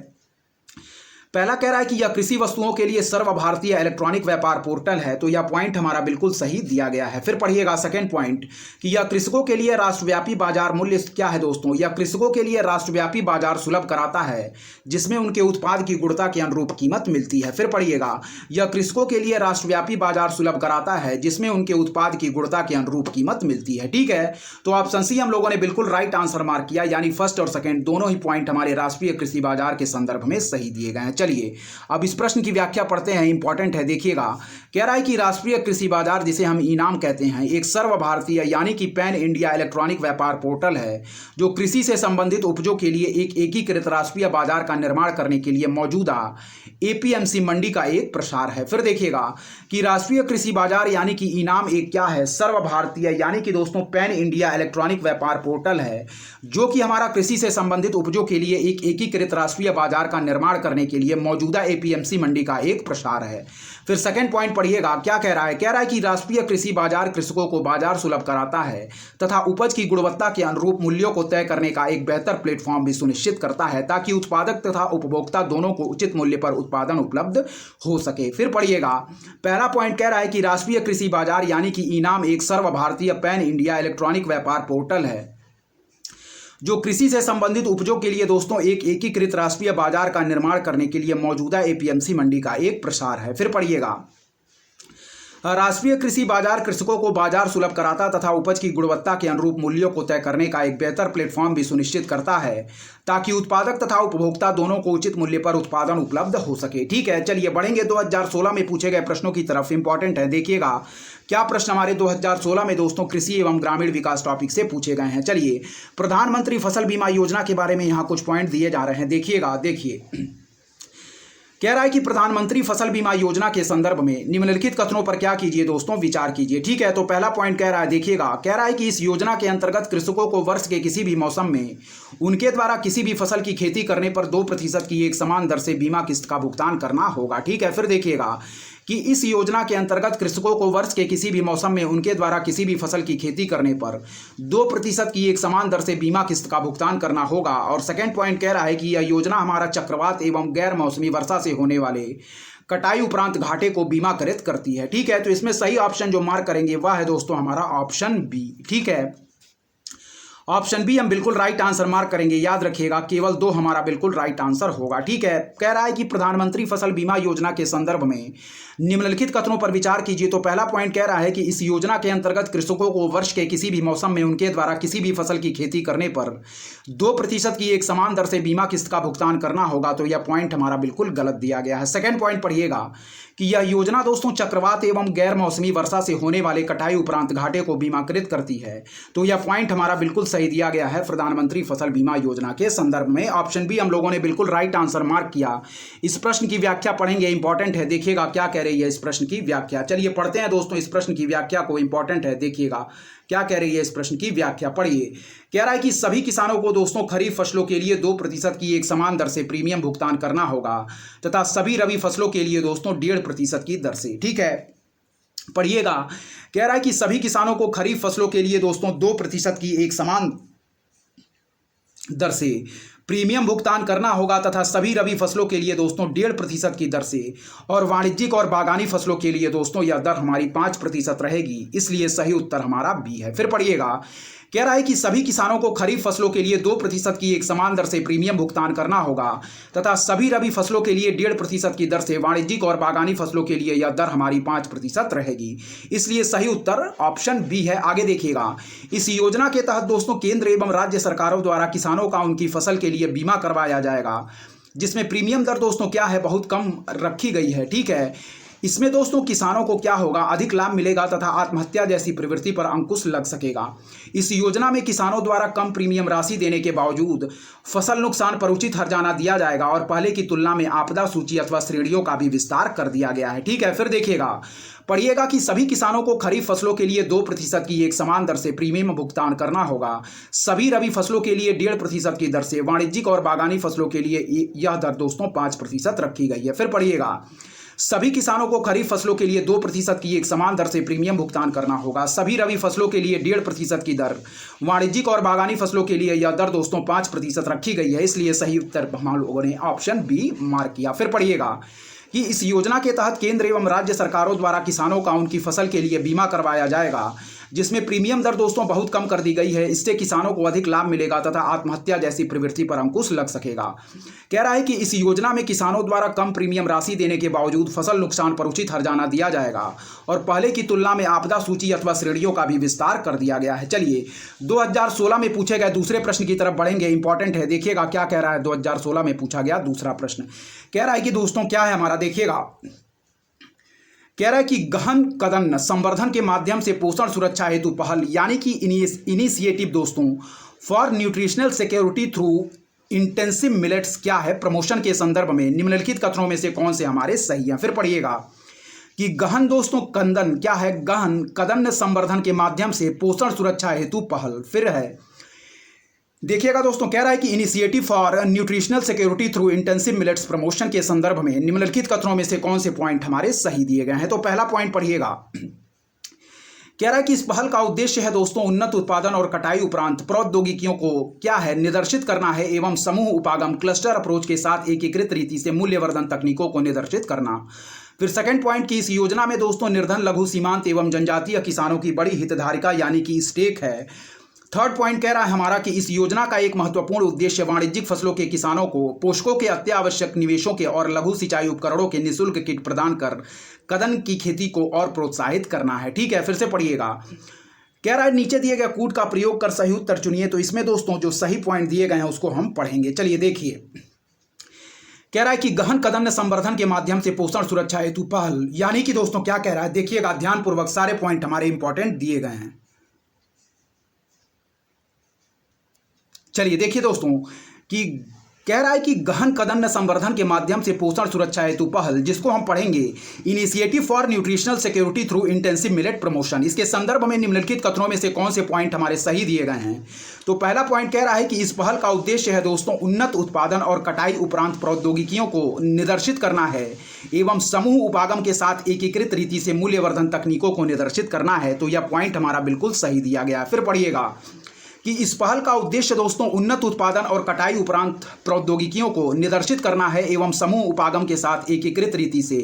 पहला कह रहा है कि यह कृषि वस्तुओं के लिए सर्वभारतीय इलेक्ट्रॉनिक व्यापार पोर्टल है, तो यह पॉइंट हमारा बिल्कुल सही दिया गया है। फिर पढ़िएगा सेकंड पॉइंट कि यह कृषकों के लिए राष्ट्रव्यापी बाजार मूल्य क्या है दोस्तों, यह कृषकों के लिए राष्ट्रव्यापी बाजार सुलभ कराता है, जिसमें उनके उत्पाद की गुणवत्ता के अनुरूप कीमत मिलती है। फिर पढ़िएगा, यह कृषकों के लिए राष्ट्रव्यापी बाजार सुलभ कराता है, जिसमें उनके उत्पाद की गुणवत्ता के अनुरूप कीमत मिलती है। ठीक है, तो ऑप्शन सी हम लोगों ने बिल्कुल राइट आंसर मार्क किया, यानी फर्स्ट और सेकंड दोनों ही पॉइंट हमारे राष्ट्रीय कृषि बाजार के संदर्भ में सही दिए गए हैं। चलिए अब इस प्रश्न की व्याख्या पढ़ते हैं, इंपॉर्टेंट है, देखिएगा। कह रहा है कि राष्ट्रीय कृषि बाजार, जिसे हम इनाम कहते हैं, एक सर्वभारतीय यानी कि पैन इंडिया इलेक्ट्रॉनिक व्यापार पोर्टल है, जो कृषि से संबंधित उपजों के लिए एक एकीकृत राष्ट्रीय बाजार का निर्माण करने के लिए मौजूदा एपीएमसी मंडी का एक प्रसार है। फिर देखिएगा कि राष्ट्रीय कृषि बाजार यानी कि इनाम एक क्या है, सर्वभारतीय यानी कि दोस्तों पैन इंडिया इलेक्ट्रॉनिक व्यापार पोर्टल है, जो कि हमारा कृषि से संबंधित उपजों के लिए एक एकीकृत राष्ट्रीय बाजार का निर्माण करने के लिए मौजूदा एपीएमसी मंडी का एक प्रसार है। फिर सेकंड पॉइंट पढ़िएगा, क्या कह रहा है, कह रहा है कि राष्ट्रीय कृषि बाजार कृषकों को बाजार सुलभ कराता है तथा उपज की गुणवत्ता के अनुरूप मूल्यों को तय करने का एक बेहतर प्लेटफॉर्म भी सुनिश्चित करता है, ताकि उत्पादक तथा उपभोक्ता दोनों को उचित मूल्य पर उत्पादन उपलब्ध हो सके। फिर पढ़िएगा, पहला पॉइंट कह रहा है कि राष्ट्रीय कृषि बाजार यानी कि इनाम एक सर्वभारतीय पैन इंडिया इलेक्ट्रॉनिक व्यापार पोर्टल है, जो कृषि से संबंधित उपजों के लिए दोस्तों एक एकीकृत राष्ट्रीय बाजार का निर्माण करने के लिए मौजूदा एपीएमसी मंडी का एक प्रसार है। फिर पढ़िएगा, राष्ट्रीय कृषि बाजार कृषकों को बाजार सुलभ कराता तथा उपज की गुणवत्ता के अनुरूप मूल्यों को तय करने का एक बेहतर प्लेटफॉर्म भी सुनिश्चित करता है, ताकि उत्पादक तथा उपभोक्ता दोनों को उचित मूल्य पर उत्पादन उपलब्ध हो सके। ठीक है, चलिए बढ़ेंगे 2016 में पूछे गए प्रश्नों की तरफ। इंपॉर्टेंट है, देखिएगा क्या प्रश्न हमारे 2016 में दोस्तों कृषि एवं ग्रामीण विकास टॉपिक से पूछे गए हैं। चलिए, प्रधानमंत्री फसल बीमा योजना के बारे में यहाँ कुछ पॉइंट दिए जा रहे हैं, देखिएगा। देखिए, कह रहा है कि प्रधानमंत्री फसल बीमा योजना के संदर्भ में निम्नलिखित कथनों पर क्या कीजिए दोस्तों, विचार कीजिए। ठीक है, तो पहला पॉइंट कह रहा है, देखिएगा, कह रहा है कि इस योजना के अंतर्गत कृषकों को वर्ष के किसी भी मौसम में उनके द्वारा किसी भी फसल की खेती करने पर 2% की एक समान दर से बीमा किस्त का भुगतान करना होगा। ठीक है, फिर देखिएगा कि इस योजना के अंतर्गत कृषकों को वर्ष के किसी भी मौसम में उनके द्वारा किसी भी फसल की खेती करने पर 2% की एक समान दर से बीमा किस्त का भुगतान करना होगा। और सेकंड पॉइंट कह रहा है कि यह योजना हमारा चक्रवात एवं गैर मौसमी वर्षा से होने वाले कटाई उपरांत घाटे को बीमा कृत करती है। ठीक है, तो इसमें सही ऑप्शन जो मार्क करेंगे वह है दोस्तों हमारा ऑप्शन बी। ठीक है, ऑप्शन बी हम बिल्कुल राइट आंसर मार्क करेंगे, याद रखिएगा, केवल 2 हमारा बिल्कुल राइट आंसर होगा। ठीक है, कह रहा है कि प्रधानमंत्री फसल बीमा योजना के संदर्भ में निम्नलिखित कथनों पर विचार कीजिए। तो पहला पॉइंट कह रहा है कि इस योजना के अंतर्गत कृषकों को वर्ष के किसी भी मौसम में उनके द्वारा किसी भी फसल की खेती करने पर 2% की एक समान दर से बीमा किस्त का भुगतान करना होगा, तो यह पॉइंट हमारा बिल्कुल गलत दिया गया है। सेकंड पॉइंट पढ़िएगा कि यह योजना दोस्तों चक्रवात एवं गैर मौसमी वर्षा से होने वाले कटाई उपरांत घाटे को बीमाकृत करती है, तो यह पॉइंट हमारा बिल्कुल सही दिया गया है प्रधानमंत्री फसल बीमा योजना के संदर्भ में। ऑप्शन बी हम लोगों ने बिल्कुल राइट आंसर मार्क किया। इस प्रश्न की व्याख्या पढ़ेंगे, इंपॉर्टेंट है, देखिएगा क्या कह रही है इस प्रश्न की व्याख्या। चलिए पढ़ते हैं दोस्तों इस प्रश्न की व्याख्या को, इंपॉर्टेंट है, देखिएगा क्या कह रही है इस प्रश्न की व्याख्या। पढ़िए, कह रहा है कि सभी किसानों को दोस्तों खरीफ फसलों के लिए 2% की एक समान दर से प्रीमियम भुगतान करना होगा तथा सभी रबी फसलों के लिए दोस्तों 1.5% की दर से। ठीक है, पढ़िएगा, कह रहा है कि सभी किसानों को खरीफ फसलों के लिए दोस्तों 2% की एक समान दर से प्रीमियम भुगतान करना होगा तथा सभी रबी फसलों के लिए दोस्तों 1.5% की दर से, और वाणिज्यिक और बागानी फसलों के लिए दोस्तों यह दर हमारी 5% रहेगी, इसलिए सही उत्तर हमारा बी है। फिर पढ़िएगा, कह रहा है कि सभी किसानों को खरीफ फसलों के लिए 2% की एक समान दर से प्रीमियम भुगतान करना होगा तथा सभी रबी फसलों के लिए 1.5% की दर से, वाणिज्यिक और बागानी फसलों के लिए यह दर हमारी 5% रहेगी, इसलिए सही उत्तर ऑप्शन बी है। आगे देखिएगा, इस योजना के तहत दोस्तों केंद्र एवं राज्य सरकारों द्वारा किसानों का उनकी फसल के लिए बीमा करवाया जाएगा, जिसमें प्रीमियम दर दोस्तों क्या है, बहुत कम रखी गई है। ठीक है, इसमें दोस्तों किसानों को क्या होगा, अधिक लाभ मिलेगा तथा आत्महत्या जैसी प्रवृत्ति पर अंकुश लग सकेगा। इस योजना में किसानों द्वारा कम प्रीमियम राशि देने के बावजूद फसल नुकसान पर उचित हर्जाना दिया जाएगा और पहले की तुलना में आपदा सूची अथवा श्रेणियों का भी विस्तार कर दिया गया है। ठीक है, फिर देखिएगा, पढ़िएगा कि सभी किसानों को खरीफ फसलों के लिए 2% की एक समान दर से प्रीमियम भुगतान करना होगा। सभी रबी फसलों के लिए 1.5% की दर से, वाणिज्यिक और बागानी फसलों के लिए यह दर दोस्तों 5% रखी गई है। फिर पढ़िएगा, सभी किसानों को खरीफ फसलों के लिए 2% की एक समान दर से प्रीमियम भुगतान करना होगा। सभी रबी फसलों के लिए 1.5% की दर, वाणिज्यिक और बागानी फसलों के लिए यह दर दोस्तों 5% रखी गई है। इसलिए सही उत्तर हम लोगों ने ऑप्शन बी मार्क किया। फिर पढ़िएगा कि इस योजना के तहत केंद्र एवं राज्य सरकारों द्वारा किसानों का उनकी फसल के लिए बीमा करवाया जाएगा, जिसमें प्रीमियम दर दोस्तों बहुत कम कर दी गई है। इससे किसानों को अधिक लाभ मिलेगा तथा आत्महत्या जैसी प्रवृत्ति पर अंकुश लग सकेगा। कह रहा है कि इस योजना में किसानों द्वारा कम प्रीमियम राशि देने के बावजूद फसल नुकसान पर उचित हर्जाना दिया जाएगा और पहले की तुलना में आपदा सूची अथवा श्रेणियों का भी विस्तार कर दिया गया है। चलिए 2016 में पूछे गए दूसरे प्रश्न की तरफ बढ़ेंगे, इंपॉर्टेंट है। देखिएगा क्या कह रहा है, 2016 में पूछा गया दूसरा प्रश्न कह रहा है कि दोस्तों क्या है हमारा, देखिएगा, कह रहा है कि गहन कदम संवर्धन के माध्यम से पोषण सुरक्षा हेतु पहल यानी कि इनिशिएटिव दोस्तों for nutritional security through intensive millets क्या है प्रमोशन के संदर्भ में निम्नलिखित कथनों में से कौन से हमारे सही हैं। फिर पढ़िएगा कि गहन दोस्तों कंदन क्या है, गहन कदम संवर्धन के माध्यम से पोषण सुरक्षा हेतु पहल। फिर है देखिएगा दोस्तों, कह रहा है कि initiative for nutritional security through intensive millets promotion के संदर्भ में निम्नलिखित कथनों में से कौन से पॉइंट हमारे सही दिए गए हैं। तो पहला पॉइंट पढ़िएगा, कह रहा है कि इस पहल का उद्देश्य है दोस्तों उन्नत उत्पादन और कटाई उपरांत प्रौद्योगिकियों को क्या है निर्देशित करना है एवं समूह उपागम क्लस्टर अप्रोच के साथ एकीकृत रीति से मूल्यवर्धन तकनीकों को निर्देशित करना। फिर सेकंड पॉइंट की इस योजना में दोस्तों निर्धन लघु सीमांत एवं जनजातीय किसानों की बड़ी हितधारिता यानी कि स्टेक है। थर्ड पॉइंट कह रहा है हमारा कि इस योजना का एक महत्वपूर्ण उद्देश्य वाणिज्यिक फसलों के किसानों को पोषकों के अत्यावश्यक निवेशों के और लघु सिंचाई उपकरणों के निःशुल्क किट प्रदान कर कदन की खेती को और प्रोत्साहित करना है। ठीक है, फिर से पढ़िएगा, कह रहा है नीचे दिए गए कूट का प्रयोग कर सही उत्तर चुनिए। तो इसमें दोस्तों जो सही पॉइंट दिए गए हैं उसको हम पढ़ेंगे। चलिए देखिए, कह रहा है कि गहन कदम संवर्धन के माध्यम से पोषण सुरक्षा हेतु पहल यानी कि दोस्तों क्या कह रहा है, देखिएगा ध्यानपूर्वक, सारे पॉइंट हमारे इंपॉर्टेंट दिए गए हैं। चलिए देखिए दोस्तों कि कह रहा है कि गहन कदम संवर्धन के माध्यम से पोषण सुरक्षा हेतु पहल, जिसको हम पढ़ेंगे initiative for nutritional security through intensive millet promotion, इसके संदर्भ में निम्नलिखित कथनों में से कौन से पॉइंट हमारे सही दिए गए हैं। तो पहला पॉइंट कह रहा है कि इस पहल का उद्देश्य है दोस्तों उन्नत उत्पादन और कटाई उपरांत प्रौद्योगिकियों को निर्देशित करना है एवं समूह उपागम के साथ एकीकृत रीति से मूल्यवर्धन तकनीकों को निर्देशित करना है। तो यह पॉइंट हमारा बिल्कुल सही दिया गया। फिर पढ़िएगा कि इस पहल का उद्देश्य दोस्तों उन्नत उत्पादन और कटाई उपरांत प्रौद्योगिकियों को निर्देशित करना है एवं समूह उपागम के साथ एकीकृत रीति से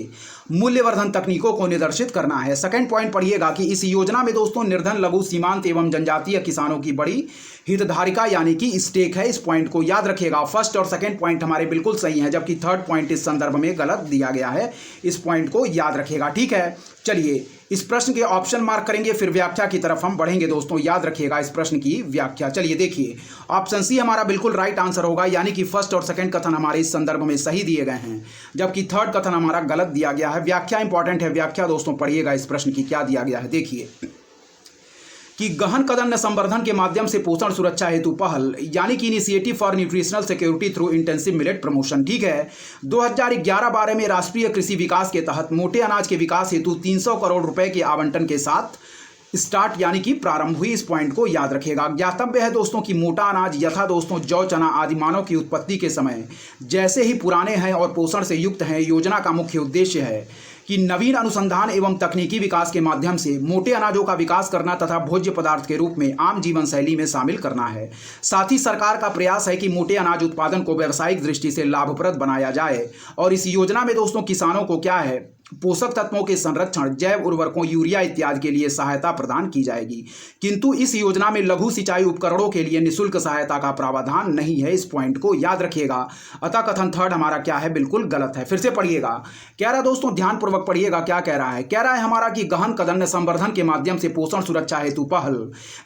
मूल्यवर्धन तकनीकों को निर्देशित करना है। सेकंड पॉइंट पढ़िएगा कि इस योजना में दोस्तों निर्धन लघु सीमांत एवं जनजातीय किसानों की बड़ी हितधारिता यानी कि स्टेक है। इस पॉइंट को याद रखिएगा। फर्स्ट और सेकंड पॉइंट हमारे बिल्कुल सही हैं, जबकि थर्ड पॉइंट इस संदर्भ में गलत दिया गया है। इस पॉइंट को याद रखिएगा। ठीक है, चलिए इस प्रश्न के ऑप्शन मार्क करेंगे, फिर व्याख्या की तरफ हम बढ़ेंगे दोस्तों। याद रखिएगा इस प्रश्न की व्याख्या। चलिए देखिए, ऑप्शन सी हमारा बिल्कुल राइट आंसर होगा, यानी कि फर्स्ट और सेकंड कथन हमारे इस संदर्भ में सही दिए गए हैं, जबकि थर्ड कथन हमारा गलत दिया गया है। व्याख्या इंपॉर्टेंट है, व्याख्या दोस्तों पढ़िएगा इस प्रश्न की क्या दिया गया है। देखिए कि गहन कदम संवर्धन के माध्यम से पोषण सुरक्षा हेतु पहल यानी कि initiative for nutritional security through intensive millet promotion. ठीक है, 2011-12 में राष्ट्रीय कृषि विकास के तहत मोटे अनाज के विकास हेतु 300 करोड़ रुपए के आवंटन के साथ स्टार्ट यानी कि प्रारंभ हुई। इस पॉइंट को याद रखिएगा। ज्ञातव्य है दोस्तों कि मोटा अनाज यथा दोस्तों जौ चना आदि मानव की उत्पत्ति के समय जैसे ही पुराने हैं और पोषण से युक्त हैं। योजना का मुख्य उद्देश्य है कि नवीन अनुसंधान एवं तकनीकी विकास के माध्यम से मोटे अनाजों का विकास करना तथा भोज्य पदार्थ के रूप में आम जीवन शैली में शामिल करना है। साथ ही सरकार का प्रयास है कि मोटे अनाज उत्पादन को व्यावसायिक दृष्टि से लाभप्रद बनाया जाए और इस योजना में दोस्तों किसानों को क्या है पोषक तत्वों के संरक्षण, जैव उर्वरकों, यूरिया इत्यादि के लिए सहायता प्रदान की जाएगी। किंतु इस योजना में लघु सिंचाई उपकरणों के लिए निःशुल्क सहायता का प्रावधान नहीं है। इस पॉइंट को याद रखिएगा। अतः कथन थर्ड हमारा क्या है, बिल्कुल गलत है। फिर से पढ़िएगा, कह रहा है दोस्तों ध्यानपूर्वक पढ़िएगा क्या कह रहा है। कह रहा है हमारा कि गहन कदम संवर्धन के माध्यम से पोषण सुरक्षा हेतु पहल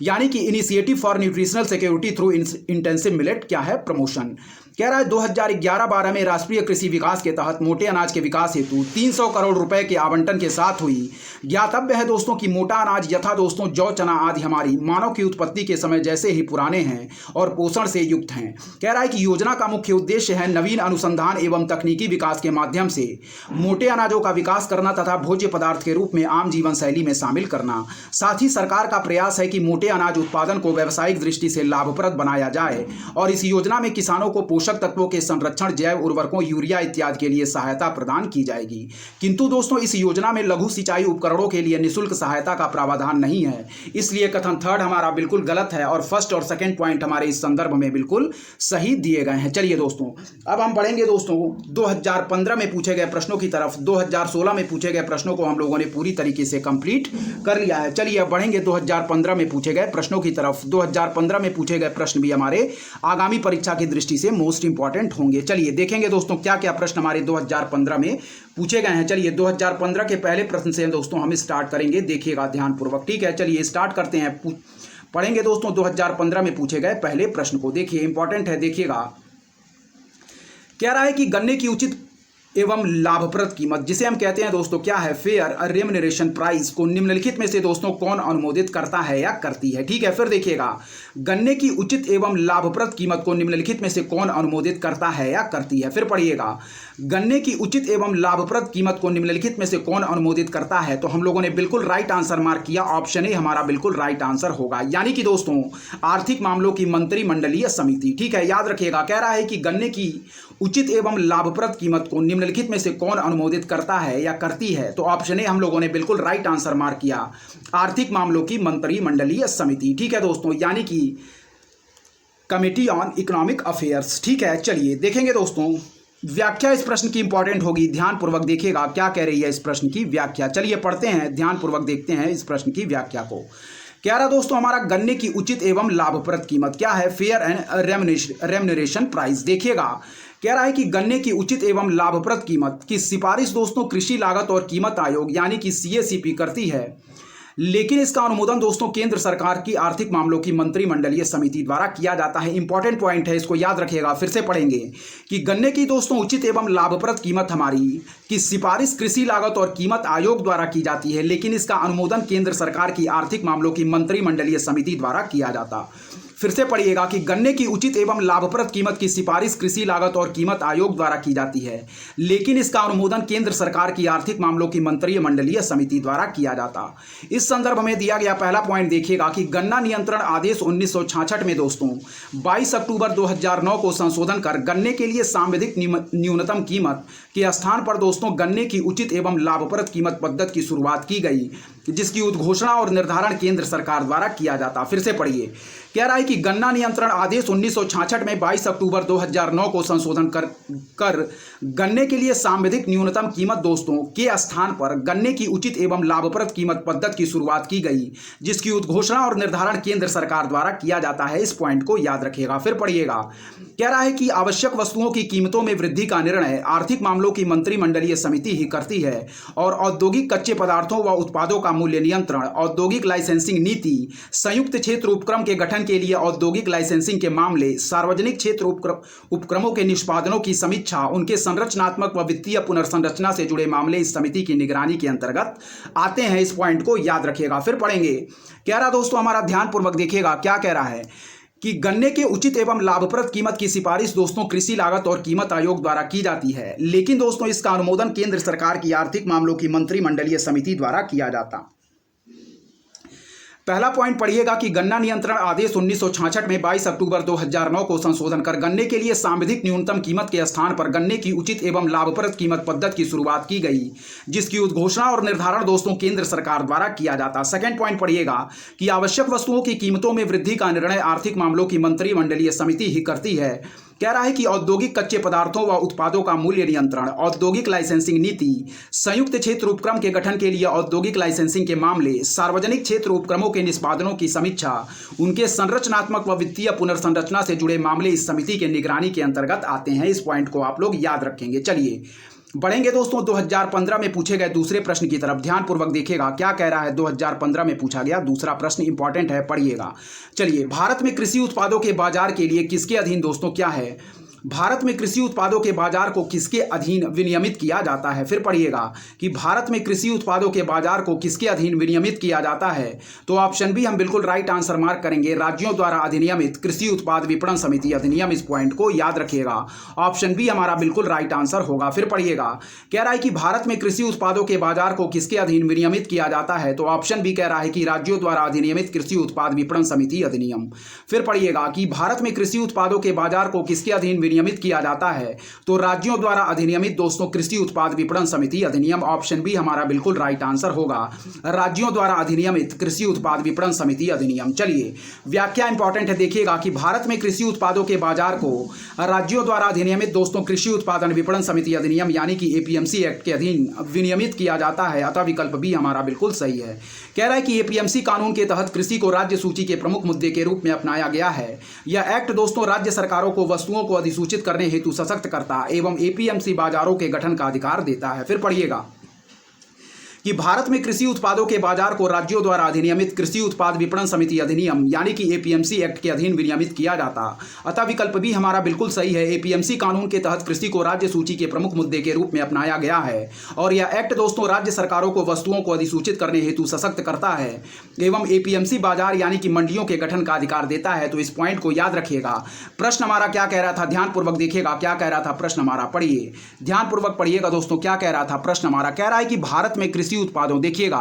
यानी कि initiative for nutritional security through intensive millet क्या है प्रमोशन। कह रहा है 2011-12 में राष्ट्रीय कृषि विकास के तहत मोटे अनाज के विकास हेतु 300 करोड़ करोड़ रुपए के आवंटन के साथ हुई। ज्ञातव्य है दोस्तों कि मोटा अनाज यथा दोस्तों जौ चना आदि हमारी मानव की उत्पत्ति के समय जैसे ही पुराने हैं और पोषण से युक्त हैं। कह रहा है कि योजना का मुख्य उद्देश्य है नवीन अनुसंधान एवं तकनीकी विकास के माध्यम से मोटे अनाजों का विकास करना तथा भोज्य पदार्थ के रूप में आम जीवन शैली में शामिल करना। साथ ही सरकार का प्रयास है कि मोटे अनाज उत्पादन को व्यावसायिक दृष्टि से लाभप्रद बनाया जाए और इस योजना में किसानों को पोषक तत्वों के संरक्षण, जैव उर्वरकों, यूरिया इत्यादि के लिए सहायता प्रदान की जाएगी। किंतु दोस्तों इस योजना में लघु सिंचाई उपकरणों के लिए निःशुल्क सहायता का प्रावधान नहीं है, इसलिए कथन थर्ड हमारा बिल्कुल गलत है और फर्स्ट और सेकंड पॉइंट हमारे इस संदर्भ में बिल्कुल सही दिए गए हैं। चलिए दोस्तों अब हम बढ़ेंगे दोस्तों 2015 में पूछे गए प्रश्नों की तरफ। 2016 में पूछे गए प्रश्नों को हम लोगों ने पूरी तरीके से कंप्लीट कर लिया है। चलिए अब बढ़ेंगे 2015 में पूछे गए प्रश्नों की तरफ। 2015 में पूछे गए प्रश्न भी हमारे आगामी परीक्षा की दृष्टि से मोस्ट इंपॉर्टेंट होंगे। चलिए देखेंगे दोस्तों क्या क्या प्रश्न हमारे 2015 में पूछे गए हैं। चलिए 2015 के पहले प्रश्न से दोस्तों हम स्टार्ट करेंगे, देखिएगा ध्यानपूर्वक, ठीक है। चलिए स्टार्ट करते हैं, पढ़ेंगे दोस्तों 2015 में पूछे गए पहले प्रश्न को। देखिए इंपॉर्टेंट है, देखिएगा। कह रहा है कि गन्ने की उचित एवं लाभप्रद कीमत, जिसे हम कहते हैं दोस्तों क्या है, फेयर रेम्युनरेशन प्राइस, को निम्नलिखित में से दोस्तों कौन अनुमोदित करता है या करती है, ठीक है। फिर देखिएगा गन्ने की उचित एवं लाभप्रद कीमत को निम्नलिखित में से कौन अनुमोदित करता है या करती है। फिर पढ़िएगा गन्ने की उचित एवं लाभप्रद कीमत को निम्नलिखित में से कौन अनुमोदित करता है। तो हम लोगों ने बिल्कुल राइट आंसर मार्क किया, ऑप्शन ए हमारा बिल्कुल राइट आंसर होगा, यानी कि दोस्तों आर्थिक मामलों की मंत्रिमंडलीय समिति, ठीक है। याद रखिएगा कह रहा है कि गन्ने की उचित एवं लाभप्रद कीमत को निम्नलिखित में से कौन अनुमोदित करता है या करती है। तो ऑप्शन ए हम लोगों ने बिल्कुल राइट आंसर मार्क किया, आर्थिक मामलों की मंत्रिमंडलीय समिति, ठीक है दोस्तों, यानी कि कमेटी ऑन इकोनॉमिक अफेयर्स, ठीक है। चलिए देखेंगे दोस्तों व्याख्या इस प्रश्न की इंपॉर्टेंट होगी, ध्यानपूर्वक देखिएगा क्या कह रही है इस प्रश्न की व्याख्या। चलिए पढ़ते हैं, ध्यानपूर्वक देखते हैं इस प्रश्न की व्याख्या को। कह रहा दोस्तों हमारा गन्ने की उचित एवं लाभप्रद कीमत क्या है, फेयर एंड रेम्युनरेशन प्राइस। देखिएगा कह रहा है कि गन्ने की उचित एवं लाभप्रद कीमत की सिफारिश दोस्तों कृषि लागत और कीमत आयोग यानी कि CACP करती है, लेकिन इसका अनुमोदन दोस्तों केंद्र सरकार की आर्थिक मामलों की मंत्रिमंडलीय समिति द्वारा किया जाता है। इंपॉर्टेंट पॉइंट है, इसको याद रखिएगा। फिर से पढ़ेंगे कि गन्ने की दोस्तों उचित एवं लाभप्रद कीमत हमारी की सिफारिश कृषि लागत और कीमत आयोग द्वारा की जाती है, लेकिन इसका अनुमोदन केंद्र सरकार की आर्थिक मामलों की मंत्रिमंडलीय समिति द्वारा किया जाता। फिर से पढ़िएगा कि गन्ने की उचित एवं लाभप्रद कीमत की सिफारिश कृषि लागत और कीमत आयोग द्वारा की जाती है, लेकिन इसका अनुमोदन केंद्र सरकार की आर्थिक मामलों की मंत्रिमंडलीय समिति द्वारा किया जाता। इस संदर्भ में दिया गया पहला पॉइंट देखिएगा कि गन्ना नियंत्रण आदेश 1966 में दोस्तों 22 अक्टूबर 2009 को संशोधन कर गन्ने के लिए सांविधिक न्यूनतम कीमत के स्थान पर दोस्तों गन्ने की उचित एवं लाभप्रद कीमत पद्धति की शुरुआत की गई, जिसकी उद्घोषणा और निर्धारण केंद्र सरकार द्वारा किया जाता। फिर से पढ़िए, कह रहा है कि गन्ना नियंत्रण आदेश 1966 में 22 अक्टूबर 2009 को संशोधन कर गन्ने के लिए सांविधिक न्यूनतम कीमत दोस्तों के स्थान पर गन्ने की उचित एवं लाभप्रद कीमत पद्धति की शुरुआत की गई, जिसकी उद्घोषणा और निर्धारण केंद्र सरकार द्वारा किया जाता है। इस पॉइंट को याद रखिएगा। फिर पढ़िएगा, कह रहा है कि आवश्यक वस्तुओं की कीमतों में वृद्धि का निर्णय आर्थिक मामलों की मंत्रिमंडलीय समिति ही करती है और औद्योगिक कच्चे पदार्थों व उत्पादों का मूल्य नियंत्रण, औद्योगिक लाइसेंसिंग नीति, संयुक्त क्षेत्र उपक्रम के गठन के लिए औद्योगिक लाइसेंसिंग के मामले, सार्वजनिक क्षेत्र उपक्रमों के निष्पादनों की समीक्षा, उनके संरचनात्मक व वित्तीय पुनर्संरचना से जुड़े मामले इस समिति की निगरानी के अंतर्गत आते हैं। इस पॉइंट को याद रखिएगा। फिर पढ़ेंगे, कह रहा दोस्तों हमारा ध्यानपूर्वक देखिएगा क्या कह रहा है कि गन्ने के उचित एवं लाभप्रद कीमत की सिफारिश दोस्तों कृषि लागत और कीमत आयोग द्वारा की जाती है, लेकिन दोस्तों इसका अनुमोदन केंद्र सरकार की आर्थिक मामलों की मंत्रिमंडलीय समिति द्वारा किया जाता। पहला पॉइंट पढ़िएगा कि गन्ना नियंत्रण आदेश 1966 में 22 अक्टूबर 2009 को संशोधन कर गन्ने के लिए सांविधिक न्यूनतम कीमत के स्थान पर गन्ने की उचित एवं लाभप्रद कीमत पद्धति की शुरुआत की गई, जिसकी उद्घोषणा और निर्धारण दोस्तों केंद्र सरकार द्वारा किया जाता। सेकंड पॉइंट पढ़िएगा कि आवश्यक वस्तुओं की कीमतों में वृद्धि का निर्णय आर्थिक मामलों की मंत्रिमंडलीय समिति ही करती है। कह रहा है कि औद्योगिक कच्चे पदार्थों व उत्पादों का मूल्य नियंत्रण, औद्योगिक लाइसेंसिंग नीति, संयुक्त क्षेत्र उपक्रम के गठन के लिए औद्योगिक लाइसेंसिंग के मामले, सार्वजनिक क्षेत्र उपक्रमों के निष्पादनों की समीक्षा, उनके संरचनात्मक व वित्तीय पुनर्संरचना से जुड़े मामले इस समिति के निगरानी के अंतर्गत आते हैं। इस पॉइंट को आप लोग याद रखेंगे। चलिए बढ़ेंगे दोस्तों 2015 में पूछे गए दूसरे प्रश्न की तरफ। ध्यानपूर्वक देखिएगा क्या कह रहा है। 2015 में पूछा गया दूसरा प्रश्न इंपॉर्टेंट है, पढ़िएगा। चलिए, भारत में कृषि उत्पादों के बाजार के लिए किसके अधीन दोस्तों क्या है, भारत में कृषि उत्पादों के बाजार को किसके अधीन विनियमित किया जाता है? फिर पढ़िएगा कि भारत में कृषि उत्पादों के बाजार को किसके अधीन विनियमित किया जाता है? तो ऑप्शन बी हम बिल्कुल राइट आंसर मार्क करेंगे, राज्यों द्वारा अधिनियमित कृषि उत्पाद विपणन समिति अधिनियम। इस पॉइंट को याद रखिएगा, ऑप्शन बी हमारा बिल्कुल राइट आंसर होगा। फिर पढ़िएगा, कह रहा है कि भारत में कृषि उत्पादों के बाजार को किसके अधीन विनियमित किया जाता है? तो ऑप्शन बी कह रहा है कि राज्यों द्वारा अधिनियमित कृषि उत्पाद विपणन समिति अधिनियम। फिर पढ़िएगा कि भारत में कृषि उत्पादों के बाजार को किसके अधीन विनियमित किया जाता है? तो राज्यों द्वारा अधिनियमित दोस्तों कृषि उत्पाद विपणन समिति अधिनियम। ऑप्शन बी हमारा बिल्कुल राइट आंसर होगा, राज्यों द्वारा अधिनियमित कृषि उत्पाद विपणन समिति अधिनियम। चलिए व्याख्या इंपॉर्टेंट है, देखिएगा कि भारत में कृषि उत्पादों के बाजार को राज्यों द्वारा अधिनियमित दोस्तों कृषि उत्पादन विपणन समिति अधिनियम यानी कि एपीएमसी एक्ट के अधीन विनियमित किया जाता है, अतः विकल्प बी हमारा बिल्कुल सही है। कह रहा है कि एपीएमसी कानून के तहत कृषि को राज्य सूची के प्रमुख मुद्दे के रूप में अपनाया गया है। यह एक्ट दोस्तों राज्य सरकारों को वस्तुओं को अधिसूचित करने हेतु सशक्त करता एवं एपीएमसी बाजारों के गठन का अधिकार देता है। फिर पढ़िएगा कि भारत में कृषि उत्पादों के बाजार को राज्यों द्वारा अधिनियमित कृषि उत्पाद विपणन समिति अधिनियम यानी कि एपीएमसी एक्ट के अधीन विनियमित किया जाता, अतः विकल्प भी हमारा बिल्कुल सही है। एपीएमसी कानून के तहत कृषि को राज्य सूची के प्रमुख मुद्दे के रूप में अपनाया गया है और यह एक्ट दोस्तों राज्य सरकारों को वस्तुओं को अधिसूचित करने हेतु सशक्त करता है एवं एपीएमसी बाजार यानी कि मंडियों के गठन का अधिकार देता है। तो इस पॉइंट को याद रखिएगा। प्रश्न हमारा क्या कह रहा था, ध्यानपूर्वक देखिएगा क्या कह रहा था प्रश्न हमारा, पढ़िए ध्यानपूर्वक पढ़िएगा दोस्तों। क्या कह रहा था प्रश्न हमारा, कह रहा है कि भारत में कृषि उत्पादों, देखिएगा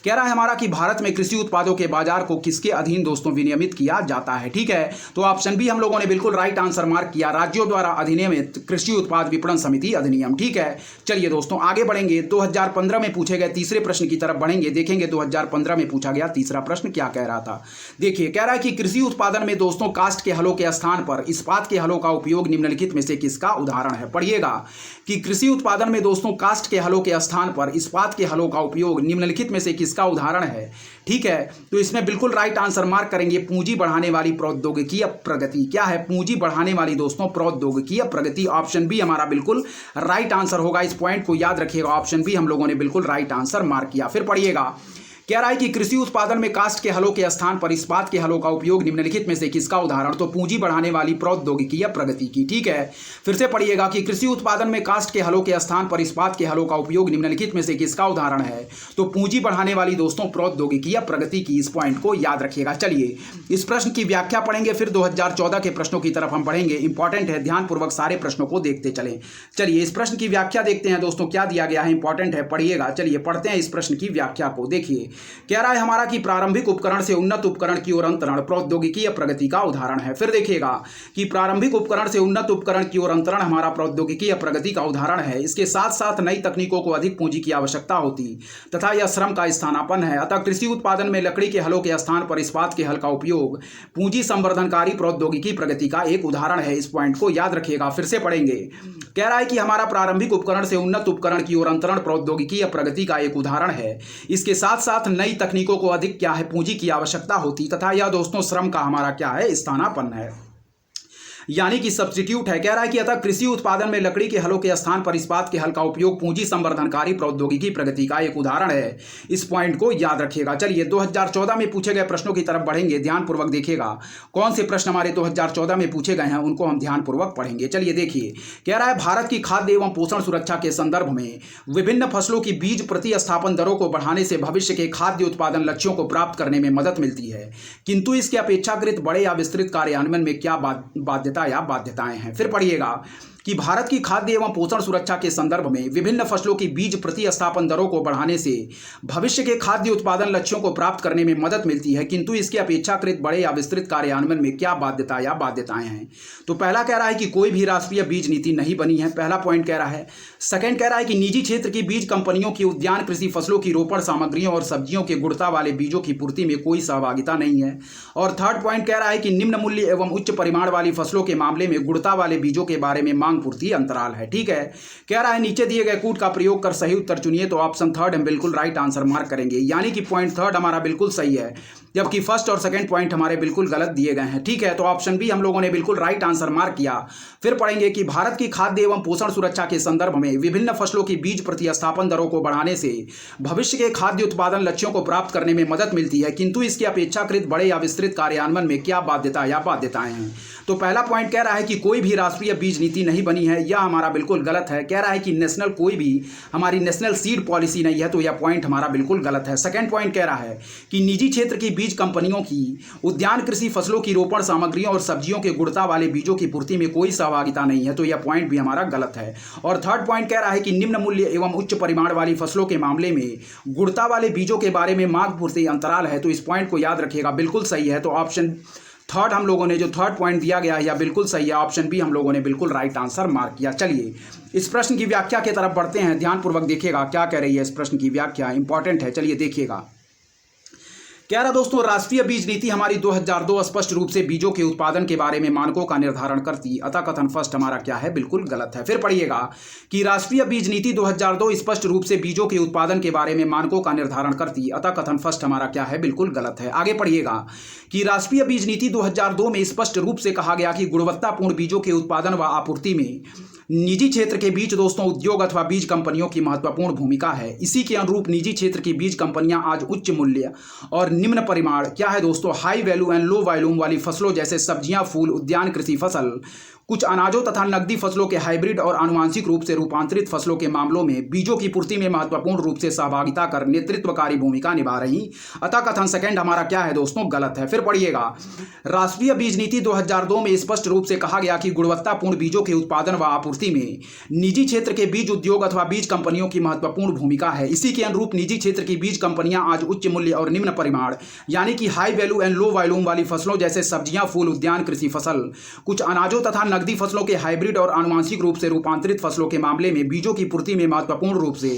कह रहा है हमारा कि भारत में कृषि उत्पादों के बाजार को किसके अधीन दोस्तों विनियमित किया जाता है। ठीक है, तो ऑप्शन बी हम लोगों ने बिल्कुल राइट आंसर मार्क किया, राज्यों द्वारा अधिनियमित कृषि उत्पाद विपणन समिति अधिनियम। ठीक है, चलिए दोस्तों आगे बढ़ेंगे। 2015 में पूछे गए तीसरे प्रश्न की तरफ बढ़ेंगे, देखेंगे 2015 में पूछा गया तीसरा प्रश्न क्या कह रहा था। देखिए कह रहा है कि कृषि उत्पादन में दोस्तों काष्ठ के हलों के स्थान पर इस्पात के हलों का उपयोग निम्नलिखित में से किसका उदाहरण है? पढ़िएगा कि कृषि उत्पादन में दोस्तों काष्ठ के हलों के स्थान पर इस्पात के हलों का उपयोग निम्नलिखित में से किसका उदाहरण है? ठीक है, तो इसमें बिल्कुल राइट आंसर मार्क करेंगे, पूंजी बढ़ाने वाली प्रौद्योगिकी या प्रगति। क्या है? पूंजी बढ़ाने वाली दोस्तों प्रौद्योगिकी या प्रगति। ऑप्शन बी हमारा बिल्कुल राइट आंसर होगा। इस पॉइंट को याद रखिएगा, ऑप्शन बी हम लोगों ने बिल्कुल राइट आंसर मार्क किया। फिर पढ़िएगा, कह रहा है कि कृषि उत्पादन में काष्ठ के हलों के स्थान पर इस्पात के हलों का उपयोग निम्नलिखित में से किसका उदाहरण? तो पूंजी बढ़ाने वाली प्रौद्योगिकी या प्रगति की। ठीक है, फिर से पढ़िएगा कि कृषि उत्पादन में काष्ठ के हलों के स्थान पर इस्पात के हलों का उपयोग निम्नलिखित में से किसका उदाहरण है? तो पूंजी बढ़ाने वाली दोस्तों प्रौद्योगिकी या प्रगति की। इस पॉइंट को याद रखिएगा। चलिए इस प्रश्न की व्याख्या पढ़ेंगे, फिर 2014 के प्रश्नों की तरफ हम बढ़ेंगे। इंपॉर्टेंट है, ध्यानपूर्वक सारे प्रश्नों को देखते चलें। चलिए इस प्रश्न की व्याख्या देखते हैं दोस्तों, क्या दिया गया है, इंपॉर्टेंट है, पढ़िएगा। चलिए पढ़ते हैं इस प्रश्न की व्याख्या को। देखिए कह रहा है हमारा कि प्रारंभिक उपकरण से उन्नत उपकरण की ओर अंतरण प्रौद्योगिकी या प्रगति का उदाहरण है। फिर देखिएगा कि प्रारंभिक उपकरण से उन्नत उपकरण की ओर अंतरण हमारा प्रौद्योगिकी या प्रगति का उदाहरण है। इसके साथ साथ नई तकनीकों को अधिक पूंजी की आवश्यकता होती तथा यह श्रम का स्थानापन्न है। अतः कृषि उत्पादन में लकड़ी के हलों के स्थान पर इस्पात के हल का उपयोग पूंजी संवर्धनकारी प्रौद्योगिकी प्रगति का एक उदाहरण है। इस पॉइंट को याद रखिएगा। फिर से पढ़ेंगे, कह रहा है कि हमारा प्रारंभिक उपकरण से उन्नत उपकरण की ओर अंतरण प्रौद्योगिकी या प्रगति का एक उदाहरण है। इसके साथ साथ नई तकनीकों को अधिक क्या है, पूंजी की आवश्यकता होती तथा यह दोस्तों श्रम का हमारा क्या है, स्थानापन्न है, यानी कि सब्स्टिट्यूट है। कह रहा है कि अतः कृषि उत्पादन में लकड़ी के हलों के स्थान पर इस्पात के हल का उपयोग पूंजी संवर्धनकारी प्रौद्योगिकी प्रगति का एक उदाहरण है। इस पॉइंट को याद रखिएगा। चलिए 2014 में पूछे गए प्रश्नों की तरफ बढ़ेंगे, ध्यानपूर्वक देखिएगा कौन से प्रश्न हमारे 2014 में पूछे गए हैं, उनको हम ध्यानपूर्वक पढ़ेंगे। चलिए देखिए, कह रहा है भारत की खाद्य एवं पोषण सुरक्षा के संदर्भ में विभिन्न फसलों की बीज प्रतिस्थापन दरों को बढ़ाने से भविष्य के खाद्य उत्पादन लक्ष्यों को प्राप्त करने में मदद मिलती है, किंतु इसके अपेक्षाकृत बड़े या विस्तृत कार्यान्वयन में क्या बाध्यता या बाध्यताएं हैं। फिर पढ़िएगा कि भारत की खाद्य एवं पोषण सुरक्षा के संदर्भ में विभिन्न फसलों की बीज प्रतिस्थापन दरों को बढ़ाने से भविष्य के खाद्य उत्पादन लक्ष्यों को प्राप्त करने में मदद मिलती है, किंतु इसके अपेक्षाकृत बड़े या विस्तृत कार्यान्वयन में क्या बाध्यता या बाध्यताएं हैं। तो पहला कह रहा है कि कोई भी राष्ट्रीय बीज नीति नहीं बनी है, पहला पॉइंट कह रहा है। सेकंड कह रहा है कि निजी क्षेत्र की बीज कंपनियों की उद्यान कृषि फसलों की रोपण सामग्रियों और सब्जियों के गुणवत्ता वाले बीजों की पूर्ति में कोई सहभागिता नहीं है। और थर्ड पॉइंट कह रहा है कि निम्न मूल्य एवं उच्च परिमाण वाली फसलों के मामले में गुणवत्ता वाले बीजों के बारे में मांग मांग पूर्ति अंतराल है। ठीक है, कह रहा है नीचे दिए गए कूट का प्रयोग कर सही उत्तर चुनिए, तो ऑप्शन थर्ड हम बिल्कुल राइट आंसर मार्क करेंगे, यानी कि पॉइंट थर्ड हमारा बिल्कुल सही है, जबकि फर्स्ट और सेकंड पॉइंट हमारे बिल्कुल गलत दिए गए हैं। ठीक है, तो ऑप्शन बी हम लोगों ने बिल्कुल राइट आंसर मार्क किया। फिर पढ़ेंगे कि भारत की खाद्य एवं पोषण सुरक्षा के संदर्भ में विभिन्न फसलों की बीज प्रतिस्थापन दरों को बढ़ाने से भविष्य के खाद्य उत्पादन लक्ष्यों को प्राप्त करने में मदद मिलती है, किंतु इसकी अपेक्षाकृत बड़े या विस्तृत कार्यान्वयन में क्या बाध्यता या बाध्यताएं हैं। तो पहला पॉइंट कह रहा है कि कोई भी राष्ट्रीय बीज नीति नहीं बनी है, यह हमारा बिल्कुल गलत है। कह रहा है कि नेशनल कोई भी हमारी नेशनल सीड पॉलिसी नहीं है, तो यह पॉइंट हमारा बिल्कुल गलत है। सेकंड पॉइंट कह रहा है कि निजी क्षेत्र की बीज कंपनियों की उद्यान कृषि फसलों की रोपण सामग्रियों और सब्जियों के गुणवत्ता वाले बीजों की पूर्ति में कोई सहभागिता नहीं है, तो यह पॉइंट भी हमारा गलत है। और थर्ड पॉइंट कह रहा है कि निम्न मूल्य एवं उच्च परिमाण वाली फसलों के मामले में गुणवत्ता वाले बीजों के बारे में मांग पूर्ति अंतराल है, तो इस पॉइंट को याद रखिएगा, बिल्कुल सही है। तो ऑप्शन थर्ड हम लोगों ने जो थर्ड पॉइंट दिया गया है यह बिल्कुल सही है, ऑप्शन बी हम लोगों ने बिल्कुल राइट आंसर मार्क किया। चलिए इस प्रश्न की व्याख्या की तरफ बढ़ते हैं, ध्यानपूर्वक देखिएगा क्या कह रही है इस प्रश्न की व्याख्या, इंपॉर्टेंट है। चलिए देखिएगा, कह रहा दोस्तों राष्ट्रीय बीज नीति हमारी 2002 स्पष्ट रूप से बीजों के उत्पादन के बारे में मानकों का निर्धारण करती, अतः कथन फर्स्ट हमारा क्या है, बिल्कुल गलत है। फिर पढ़िएगा कि राष्ट्रीय बीज नीति 2002 स्पष्ट रूप से बीजों के उत्पादन के बारे में मानकों का निर्धारण करती, अतः कथन फर्स्ट हमारा क्या है, बिल्कुल गलत है। आगे पढ़िएगा कि राष्ट्रीय बीज नीति 2002 में स्पष्ट रूप से कहा गया कि गुणवत्तापूर्ण बीजों के उत्पादन व आपूर्ति में निजी क्षेत्र के बीच दोस्तों उद्योग अथवा बीज कंपनियों की महत्वपूर्ण भूमिका है। इसी के अनुरूप निजी क्षेत्र की बीज कंपनियां आज उच्च मूल्य और निम्न परिमाण क्या है दोस्तों, high value and low volume वाली फसलों जैसे सब्जियां, फूल, उद्यान कृषि फसल, कुछ अनाजों तथा नकदी फसलों के हाइब्रिड और आनुवांशिक रूप से रूपांतरित फसलों के मामलों में बीजों की पूर्ति में महत्वपूर्ण रूप से सहभागिता कर नेतृत्वकारी भूमिका निभा रही, अतः कथन सेकंड हमारा क्या है दोस्तों, गलत है। फिर पढ़िएगा राष्ट्रीय बीज नीति 2002 में स्पष्ट रूप से कहा गया कि गुणवत्तापूर्ण बीजों के उत्पादन व आपूर्ति में निजी क्षेत्र के बीज उद्योग अथवा बीज कंपनियों की महत्वपूर्ण भूमिका है। इसी के अनुरूप निजी क्षेत्र की बीज कंपनियां आज उच्च मूल्य और निम्न परिमाण यानी कि high value and low volume वाली फसलों जैसे सब्जियां, फूल, उद्यान कृषि फसल, कुछ अनाजों तथा नकदी फसलों के हाइब्रिड और आनुवांशिक रूप से रूपांतरित फसलों के मामले में बीजों की पूर्ति में महत्वपूर्ण रूप से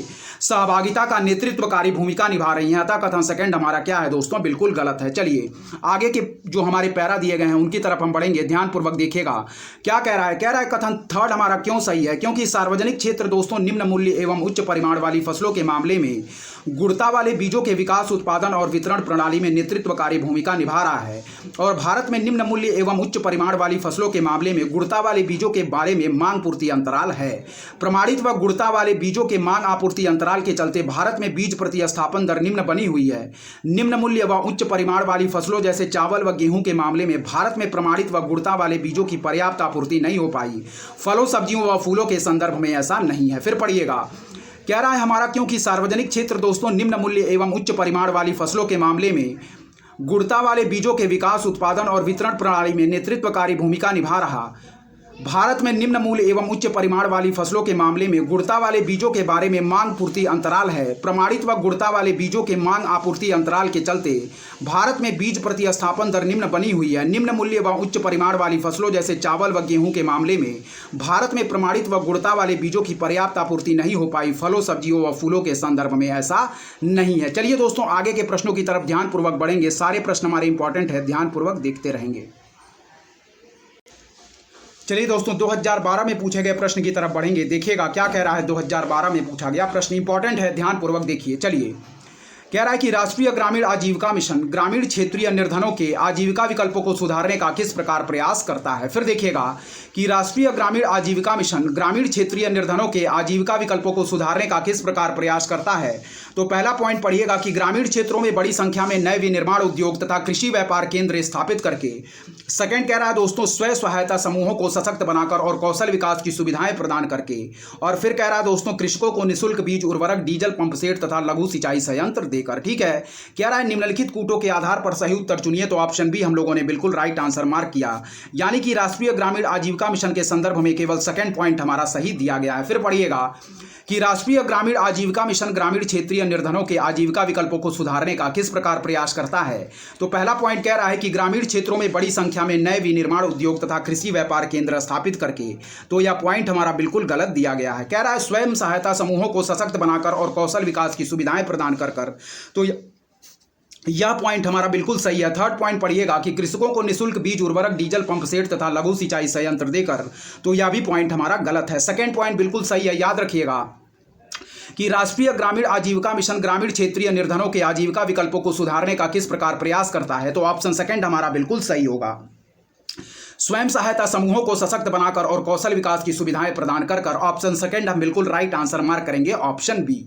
सहभागिता का नेतृत्वकारी भूमिका निभा रही हैं, अतः कथन सेकंड हमारा क्या है दोस्तों, बिल्कुल गलत है। चलिए आगे के जो हमारे पैरा दिए गए हैं उनकी तरफ हम बढ़ेंगे, ध्यानपूर्वक देखिएगा क्या कह रहा है। कह रहा है कथन थर्ड हमारा क्यों सही है, क्योंकि सार्वजनिक क्षेत्र दोस्तों निम्न मूल्य एवं उच्च परिमाण वाली फसलों के मामले में गुणवत्ता वाले बीजों के विकास, उत्पादन और वितरण प्रणाली में नेतृत्वकारी भूमिका निभा रहा है, और भारत में निम्न मूल्य एवं उच्च परिमाण वाली फसलों के मामले में गुणवत्ता वाले बीजों के बारे में मांग पूर्ति अंतराल है। प्रमाणित व गुणवत्ता वाले बीजों के मांग आपूर्ति अंतराल के चलते भारत में बीज प्रतिस्थापन दर निम्न बनी हुई है। निम्न मूल्य व उच्च परिमाण वाली फसलों जैसे चावल व गेहूं के मामले में भारत में प्रमाणित व गुणवत्ता वाले बीजों की पर्याप्त आपूर्ति नहीं हो पाई। फलों, सब्जियों व फूलों के संदर्भ में ऐसा नहीं है। फिर पढ़िएगा कह रहा है हमारा क्योंकि सार्वजनिक क्षेत्र दोस्तों निम्न मूल्य एवं उच्च परिमाण वाली फसलों के मामले में गुणवत्ता वाले बीजों के विकास, उत्पादन और वितरण प्रणाली में नेतृत्वकारी भूमिका निभा रहा। भारत में निम्न मूल्य एवं उच्च परिमाण वाली फसलों के मामले में गुणवत्ता वाले बीजों के बारे में मांग पूर्ति अंतराल है। प्रमाणित व गुणवत्ता वाले बीजों के मांग आपूर्ति अंतराल के चलते भारत में बीज प्रतिस्थापन दर निम्न बनी हुई है। निम्न मूल्य व उच्च परिमाण वाली फसलों जैसे चावल व गेहूं के मामले में भारत में प्रमाणित व गुणवत्ता वाले बीजों की पर्याप्त आपूर्ति नहीं हो पाई। फलों, सब्जियों व फूलों के संदर्भ में ऐसा नहीं है। चलिए दोस्तों आगे के प्रश्नों की तरफ ध्यानपूर्वक बढ़ेंगे, सारे प्रश्न हमारे इंपॉर्टेंट है, ध्यानपूर्वक देखते रहेंगे। चलिए दोस्तों 2012 में पूछे गए प्रश्न की तरफ बढ़ेंगे, देखिएगा क्या कह रहा है। 2012 में पूछा गया प्रश्न इंपॉर्टेंट है, ध्यानपूर्वक देखिए। चलिए कह रहा है कि राष्ट्रीय ग्रामीण आजीविका मिशन ग्रामीण क्षेत्रीय निर्धनों के आजीविका विकल्पों को सुधारने का किस प्रकार प्रयास करता है। फिर देखिएगा कि राष्ट्रीय ग्रामीण आजीविका मिशन ग्रामीण क्षेत्रीय निर्धनों के आजीविका विकल्पों को सुधारने का किस प्रकार प्रयास करता है। तो पहला पॉइंट पढ़िएगा कि ग्रामीण क्षेत्रों में बड़ी संख्या में नए विनिर्माण उद्योग तथा कृषि व्यापार केंद्र स्थापित करके। सेकंड कह रहा है दोस्तों स्वयं सहायता समूहों को सशक्त बनाकर और कौशल विकास की सुविधाएं प्रदान करके। और फिर कह रहा है दोस्तों कृषकों को निःशुल्क बीज, उर्वरक, डीजल पंप सेट तथा लघु सिंचाई संयंत्र देकर। ठीक है, कह रहा है निम्नलिखित कूटों के आधार पर सही उत्तर चुनिए, तो ऑप्शन बी हम लोगों ने बिल्कुल राइट आंसर मार्क किया, यानी कि राष्ट्रीय ग्रामीण आजीविका मिशन के संदर्भ में केवल सेकंड पॉइंट हमारा सही दिया गया है। फिर पढ़िएगा कि राष्ट्रीय ग्रामीण आजीविका मिशन ग्रामीण क्षेत्रीय निर्धनों के आजीविका विकल्पों को सुधारने का किस प्रकार प्रयास करता है। तो पहला पॉइंट कह रहा है कि ग्रामीण क्षेत्रों में बड़ी संख्या में नए विनिर्माण उद्योग तथा कृषि व्यापार केंद्र स्थापित करके। तो यह पॉइंट हमारा बिल्कुल गलत दिया गया है। कह रहा है स्वयं सहायता समूहों को सशक्त बनाकर और कौशल विकास की सुविधाएं प्रदान कर। तो यह पॉइंट हमारा बिल्कुल सही है। थर्ड पॉइंट पढ़िएगा कि कृषकों को निःशुल्क बीज, उर्वरक, डीजल पंप सेट तथा लघु सिंचाई संयंत्र देकर, तो यह भी पॉइंट हमारा गलत है। सेकंड पॉइंट बिल्कुल सही है, याद रखिएगा कि राष्ट्रीय ग्रामीण आजीविका मिशन ग्रामीण क्षेत्रीय निर्धनों के आजीविका विकल्पों को सुधारने का किस प्रकार प्रयास करता है, तो ऑप्शन सेकंड हमारा बिल्कुल सही होगा। स्वयं सहायता समूहों को सशक्त बनाकर और कौशल विकास की सुविधाएं प्रदान कर, ऑप्शन सेकंड हम बिल्कुल राइट आंसर मार्क करेंगे, ऑप्शन बी।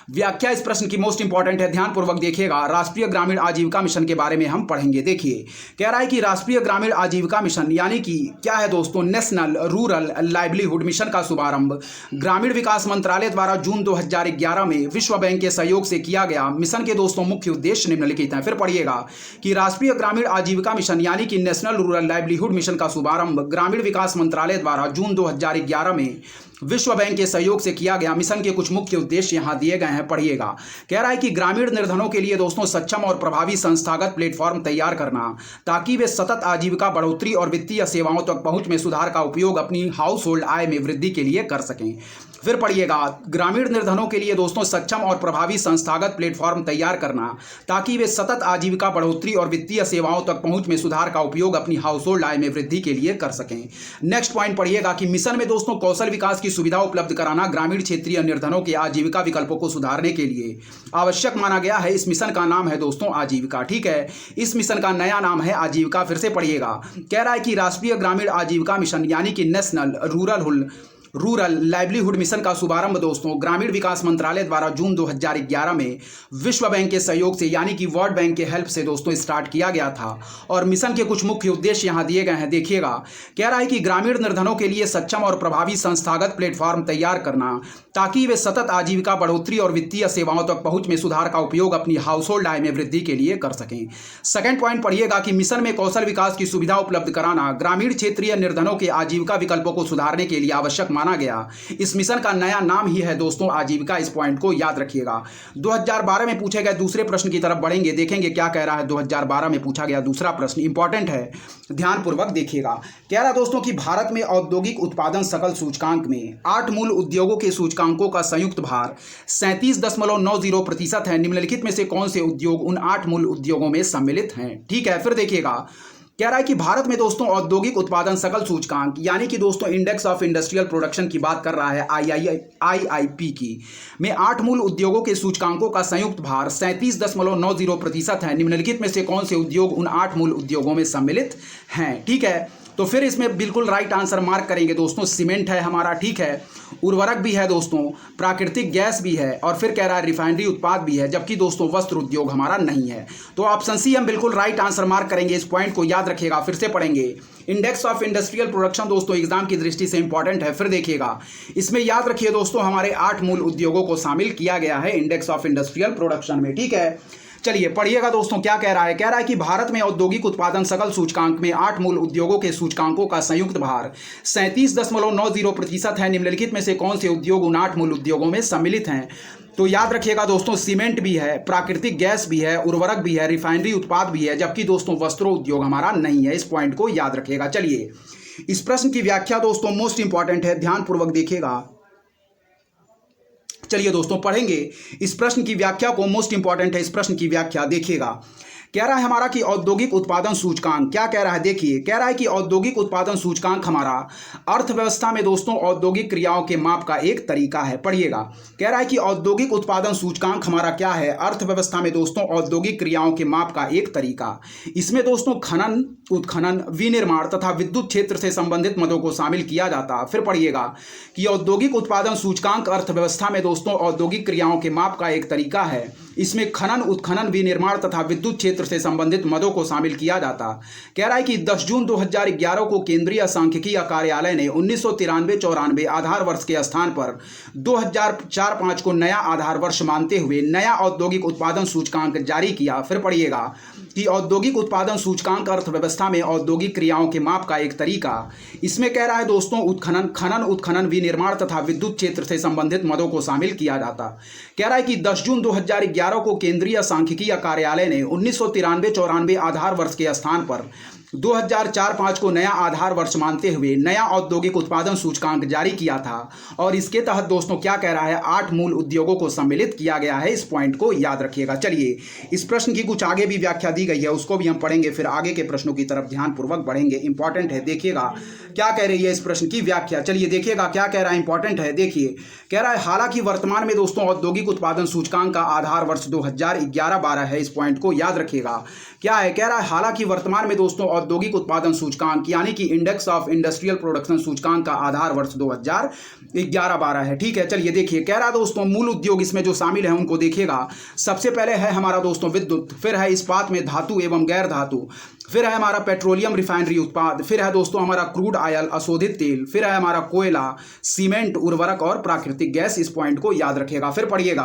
व्याख्या इस प्रश्न की मोस्ट इंपॉर्टेंट है, ध्यानपूर्वक देखिएगा। राष्ट्रीय ग्रामीण आजीविका मिशन के बारे में हम पढ़ेंगे। देखिए, कह रहा है कि राष्ट्रीय ग्रामीण आजीविका मिशन यानी कि क्या है दोस्तों, नेशनल रूरल लाइवलीहुड मिशन का शुभारंभ ग्रामीण विकास मंत्रालय द्वारा जून 2011 में विश्व बैंक के सहयोग से किया गया। मिशन के दोस्तों मुख्य उद्देश्य निम्नलिखित हैं। फिर पढ़िएगा कि राष्ट्रीय ग्रामीण आजीविका मिशन यानी कि नेशनल रूरल लाइवलीहुड मिशन का शुभारंभ ग्रामीण विकास मंत्रालय द्वारा जून 2011 में विश्व बैंक के सहयोग से किया गया। मिशन के कुछ मुख्य उद्देश्य यहां दिए गए हैं, पढ़िएगा। कह रहा है कि ग्रामीण निर्धनों के लिए दोस्तों सक्षम और प्रभावी संस्थागत प्लेटफॉर्म तैयार करना, ताकि वे सतत आजीविका बढ़ोतरी और वित्तीय सेवाओं तक पहुंच में सुधार का उपयोग अपनी हाउस होल्ड आय में वृद्धि के लिए कर सकें। फिर पढ़िएगा, ग्रामीण निर्धनों के लिए दोस्तों सक्षम और प्रभावी संस्थागत प्लेटफॉर्म तैयार करना, ताकि वे सतत आजीविका बढ़ोतरी और वित्तीय सेवाओं तक पहुंच में सुधार का उपयोग अपनी हाउस होल्ड आय में वृद्धि के लिए कर सकें। नेक्स्ट पॉइंट पढ़िएगा कि मिशन में दोस्तों कौशल विकास की सुविधा उपलब्ध कराना ग्रामीण क्षेत्रीय निर्धनों के आजीविका विकल्पों को सुधारने के लिए आवश्यक माना गया है। इस मिशन का नाम है दोस्तों आजीविका, ठीक है। इस मिशन का नया नाम है आजीविका। फिर से पढ़िएगा, कह रहा है कि राष्ट्रीय ग्रामीण आजीविका मिशन यानी कि नेशनल रूरल लाइवलीहुड मिशन का शुभारंभ दोस्तों ग्रामीण विकास मंत्रालय द्वारा जून 2011 में विश्व बैंक के सहयोग से यानी कि वर्ल्ड बैंक के हेल्प से दोस्तों स्टार्ट किया गया था। और मिशन के कुछ मुख्य उद्देश्य यहां दिए गए हैं, देखिएगा। कह रहा है कि ग्रामीण निर्धनों के लिए सक्षम और प्रभावी संस्थागत प्लेटफॉर्म तैयार करना, ताकि वे सतत आजीविका बढ़ोतरी और वित्तीय सेवाओं तक पहुंच में सुधार का उपयोग अपनी हाउस होल्ड आय में वृद्धि के लिए कर सकें। सेकंड पॉइंट पढ़िएगा कि मिशन में कौशल विकास की सुविधा उपलब्ध कराना ग्रामीण क्षेत्रीय निर्धनों के आजीविका विकल्पों को सुधारने के लिए आवश्यक माना गया। इस मिशन का नया नाम ही है दोस्तों आजीविका। इस पॉइंट को याद रखिएगा। 2012 में पूछे गए दूसरे प्रश्न की तरफ बढ़ेंगे, देखेंगे क्या कह रहा है। 2012 में पूछा गया दूसरा प्रश्न इंपॉर्टेंट है, ध्यानपूर्वक देखिएगा। कह रहा दोस्तों कि भारत में औद्योगिक उत्पादन सकल सूचकांक में 8 मूल उद्योगों के सूचकांकों का संयुक्त भार 37.90% है। निम्नलिखित में से कौन से उद्योग उन 8 मूल उद्योगों में सम्मिलित हैं, ठीक है। फिर देखिएगा, कह रहा है कि भारत में दोस्तों औद्योगिक उत्पादन सकल सूचकांक यानी कि दोस्तों इंडेक्स ऑफ इंडस्ट्रियल प्रोडक्शन की बात कर रहा है, IIP की, में 8 मूल उद्योगों के सूचकांकों का संयुक्त भार 37.90% है। निम्नलिखित में से कौन से उद्योग उन 8 मूल उद्योगों में सम्मिलित हैं, ठीक है। तो फिर इसमें बिल्कुल राइट आंसर मार्क करेंगे दोस्तों। सीमेंट है हमारा, ठीक है। उर्वरक भी है दोस्तों, प्राकृतिक गैस भी है, और फिर कह रहा है रिफाइनरी उत्पाद भी है, जबकि दोस्तों वस्त्र उद्योग हमारा नहीं है। तो ऑप्शन सी हम बिल्कुल राइट आंसर मार्क करेंगे। इस पॉइंट को याद रखिएगा। फिर से पढ़ेंगे, इंडेक्स ऑफ इंडस्ट्रियल प्रोडक्शन दोस्तों एग्जाम की दृष्टि से इंपॉर्टेंट है। फिर देखिएगा, इसमें याद रखिए दोस्तों हमारे 8 मूल उद्योगों को शामिल किया गया है इंडेक्स ऑफ इंडस्ट्रियल प्रोडक्शन में, ठीक है। चलिए पढ़िएगा दोस्तों क्या कह रहा है। कह रहा है कि भारत में औद्योगिक उत्पादन सकल सूचकांक में 8 मूल उद्योगों के सूचकांकों का संयुक्त भार 37.90% है। निम्नलिखित में से कौन से उद्योग उन 8 मूल उद्योगों में सम्मिलित हैं, तो याद रखिएगा दोस्तों सीमेंट भी है, प्राकृतिक गैस भी है, उर्वरक भी है, रिफाइनरी उत्पाद भी है, जबकि दोस्तों वस्त्रों उद्योग हमारा नहीं है। इस पॉइंट को याद रखिएगा। चलिए इस प्रश्न की व्याख्या दोस्तों मोस्ट इंपॉर्टेंट है, ध्यानपूर्वक देखिएगा। चलिए दोस्तों पढ़ेंगे इस प्रश्न की व्याख्या को, मोस्ट इंपॉर्टेंट है इस प्रश्न की व्याख्या, देखिएगा। कह रहा है हमारा कि औद्योगिक उत्पादन सूचकांक, क्या कह रहा है देखिए, कह रहा है कि औद्योगिक उत्पादन सूचकांक हमारा अर्थव्यवस्था में दोस्तों औद्योगिक क्रियाओं के माप का एक तरीका है। पढ़िएगा, कह रहा है कि औद्योगिक उत्पादन सूचकांक हमारा क्या है, अर्थव्यवस्था में दोस्तों औद्योगिक क्रियाओं के माप का एक तरीका। इसमें दोस्तों खनन, उत्खनन, विनिर्माण तथा विद्युत क्षेत्र से संबंधित मदों को शामिल किया जाता। फिर पढ़िएगा कि औद्योगिक उत्पादन सूचकांक अर्थव्यवस्था में दोस्तों औद्योगिक क्रियाओं के माप का एक तरीका है। इसमें खनन, उत्खनन, विनिर्माण तथा विद्युत क्षेत्र से संबंधित मदों को शामिल किया जाता। कह रहा है कि 10 जून 2011 को केंद्रीय सांख्यिकीय कार्यालय ने 1993-94 आधार वर्ष के स्थान पर 2004-05 को नया आधार वर्ष मानते हुए नया औद्योगिक उत्पादन सूचकांक जारी किया। फिर पढ़िएगा कि औद्योगिक उत्पादन सूचकांक अर्थव्यवस्था में औद्योगिक क्रियाओं के माप का एक तरीका। इसमें कह रहा है दोस्तों खनन, उत्खनन, विनिर्माण तथा विद्युत क्षेत्र से संबंधित मदों को शामिल किया जाता। कह रहा है कि 10 जून 2011 को केंद्रीय सांख्यिकीय कार्यालय ने 1993-94 आधार वर्ष के स्थान पर 2004-5 को नया आधार वर्ष मानते हुए नया औद्योगिक उत्पादन सूचकांक जारी किया था और इसके तहत दोस्तों क्या कह रहा है, 8 मूल उद्योगों को सम्मिलित किया गया है। इस पॉइंट को याद रखिएगा। चलिए, इस प्रश्न की कुछ आगे भी व्याख्या दी गई है, उसको भी हम पढ़ेंगे, फिर आगे के प्रश्नों की तरफ ध्यानपूर्वक बढ़ेंगे। इंपॉर्टेंट है, देखिएगा क्या कह रही है इस प्रश्न की व्याख्या। चलिए देखिएगा क्या कह रहा है, इंपॉर्टेंट है। देखिए, कह रहा है हालांकि वर्तमान में दोस्तों औद्योगिक उत्पादन सूचकांक का आधार वर्ष 2011-12 है। इस पॉइंट को याद रखिएगा। क्या है, कह रहा है हालांकि वर्तमान में दोस्तों औद्योगिक उत्पादन सूचकांक यानी कि इंडेक्स ऑफ इंडस्ट्रियल प्रोडक्शन सूचकांक का आधार वर्ष 2011-12 है। ठीक है, चलिए देखिए, कह रहा है दोस्तों मूल उद्योग इसमें जो शामिल है उनको देखिएगा। सबसे पहले है हमारा दोस्तों विद्युत, फिर है इस्पात में धातु एवं गैर धातु, फिर है हमारा पेट्रोलियम रिफाइनरी उत्पाद, फिर है दोस्तों हमारा क्रूड ऑयल अशोधित तेल, फिर है हमारा कोयला, सीमेंट, उर्वरक और प्राकृतिक गैस। इस पॉइंट को याद रखिएगा। फिर पढ़िएगा,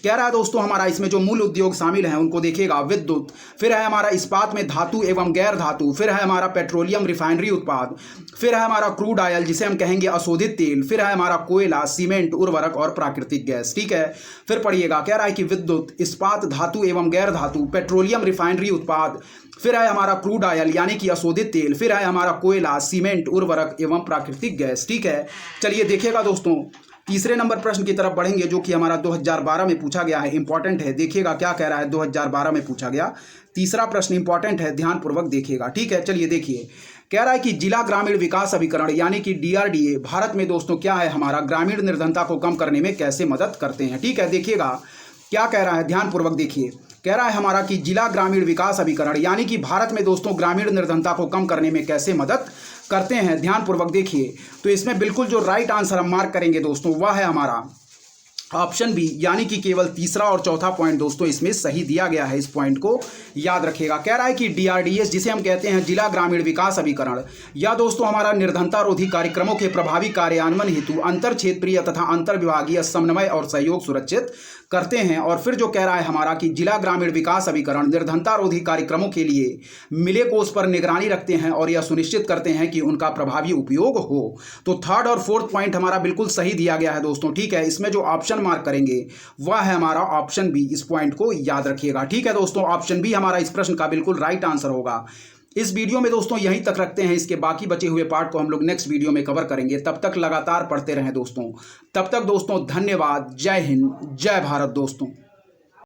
कह रहा है दोस्तों हमारा इसमें जो मूल उद्योग शामिल हैं उनको देखिएगा। विद्युत, फिर है हमारा इस्पात में धातु एवं गैर धातु, फिर है हमारा पेट्रोलियम रिफाइनरी उत्पाद, फिर है हमारा क्रूड ऑयल जिसे हम कहेंगे अशोधित तेल, फिर है हमारा कोयला, सीमेंट, उर्वरक और प्राकृतिक गैस। ठीक है, फिर पढ़िएगा, कह रहा है कि विद्युत, इस्पात, धातु एवं गैर धातु, पेट्रोलियम रिफाइनरी उत्पाद, फिर है हमारा क्रूड ऑयल यानी कि अशोधित तेल, फिर है हमारा कोयला, सीमेंट, उर्वरक एवं प्राकृतिक गैस। ठीक है, चलिए देखिएगा दोस्तों, तीसरे नंबर प्रश्न की तरफ बढ़ेंगे जो कि हमारा 2012 में पूछा गया है। इंपॉर्टेंट है, देखिएगा क्या कह रहा है, 2012 में पूछा गया तीसरा प्रश्न इंपॉर्टेंट है, ध्यानपूर्वक देखिएगा। ठीक है, चलिए देखिए, कह रहा है कि जिला ग्रामीण विकास अभिकरण यानी कि DRDA भारत में दोस्तों क्या है, हमारा ग्रामीण निर्धनता को कम करने में कैसे मदद करते हैं। ठीक है, देखिएगा क्या कह रहा है, ध्यानपूर्वक देखिए। कह रहा है हमारा कि जिला ग्रामीण विकास अभिकरण यानी कि भारत में दोस्तों ग्रामीण निर्धनता को कम करने में कैसे मदद करते हैं, ध्यानपूर्वक देखिए। तो इसमें बिल्कुल जो राइट आंसर हम मार्क करेंगे दोस्तों वह है हमारा ऑप्शन बी, यानी कि केवल तीसरा और चौथा पॉइंट दोस्तों इसमें सही दिया गया है। इस पॉइंट को याद रखिएगा। कह रहा है कि DRDS जिसे हम कहते हैं जिला ग्रामीण विकास अभिकरण, या दोस्तों हमारा निर्धनता रोधी कार्यक्रमों के प्रभावी कार्यान्वयन हेतु अंतर क्षेत्रीय तथा अंतर विभागीय समन्वय और सहयोग सुरक्षित करते हैं। और फिर जो कह रहा है हमारा कि जिला ग्रामीण विकास अभिकरण निर्धनता रोधी कार्यक्रमों के लिए मिले कोष पर निगरानी रखते हैं और यह सुनिश्चित करते हैं कि उनका प्रभावी उपयोग हो। तो थर्ड और फोर्थ पॉइंट हमारा बिल्कुल सही दिया गया है दोस्तों। ठीक है, इसमें जो ऑप्शन मार्क करेंगे वह है हमारा ऑप्शन बी। इस पॉइंट को याद रखिएगा। ठीक है दोस्तों, ऑप्शन बी हमारा इस प्रश्न का बिल्कुल राइट आंसर होगा। इस वीडियो में दोस्तों यहीं तक रखते हैं, इसके बाकी बचे हुए पार्ट को हम लोग नेक्स्ट वीडियो में कवर करेंगे। तब तक लगातार पढ़ते रहें दोस्तों। तब तक दोस्तों धन्यवाद। जय हिंद, जय भारत दोस्तों।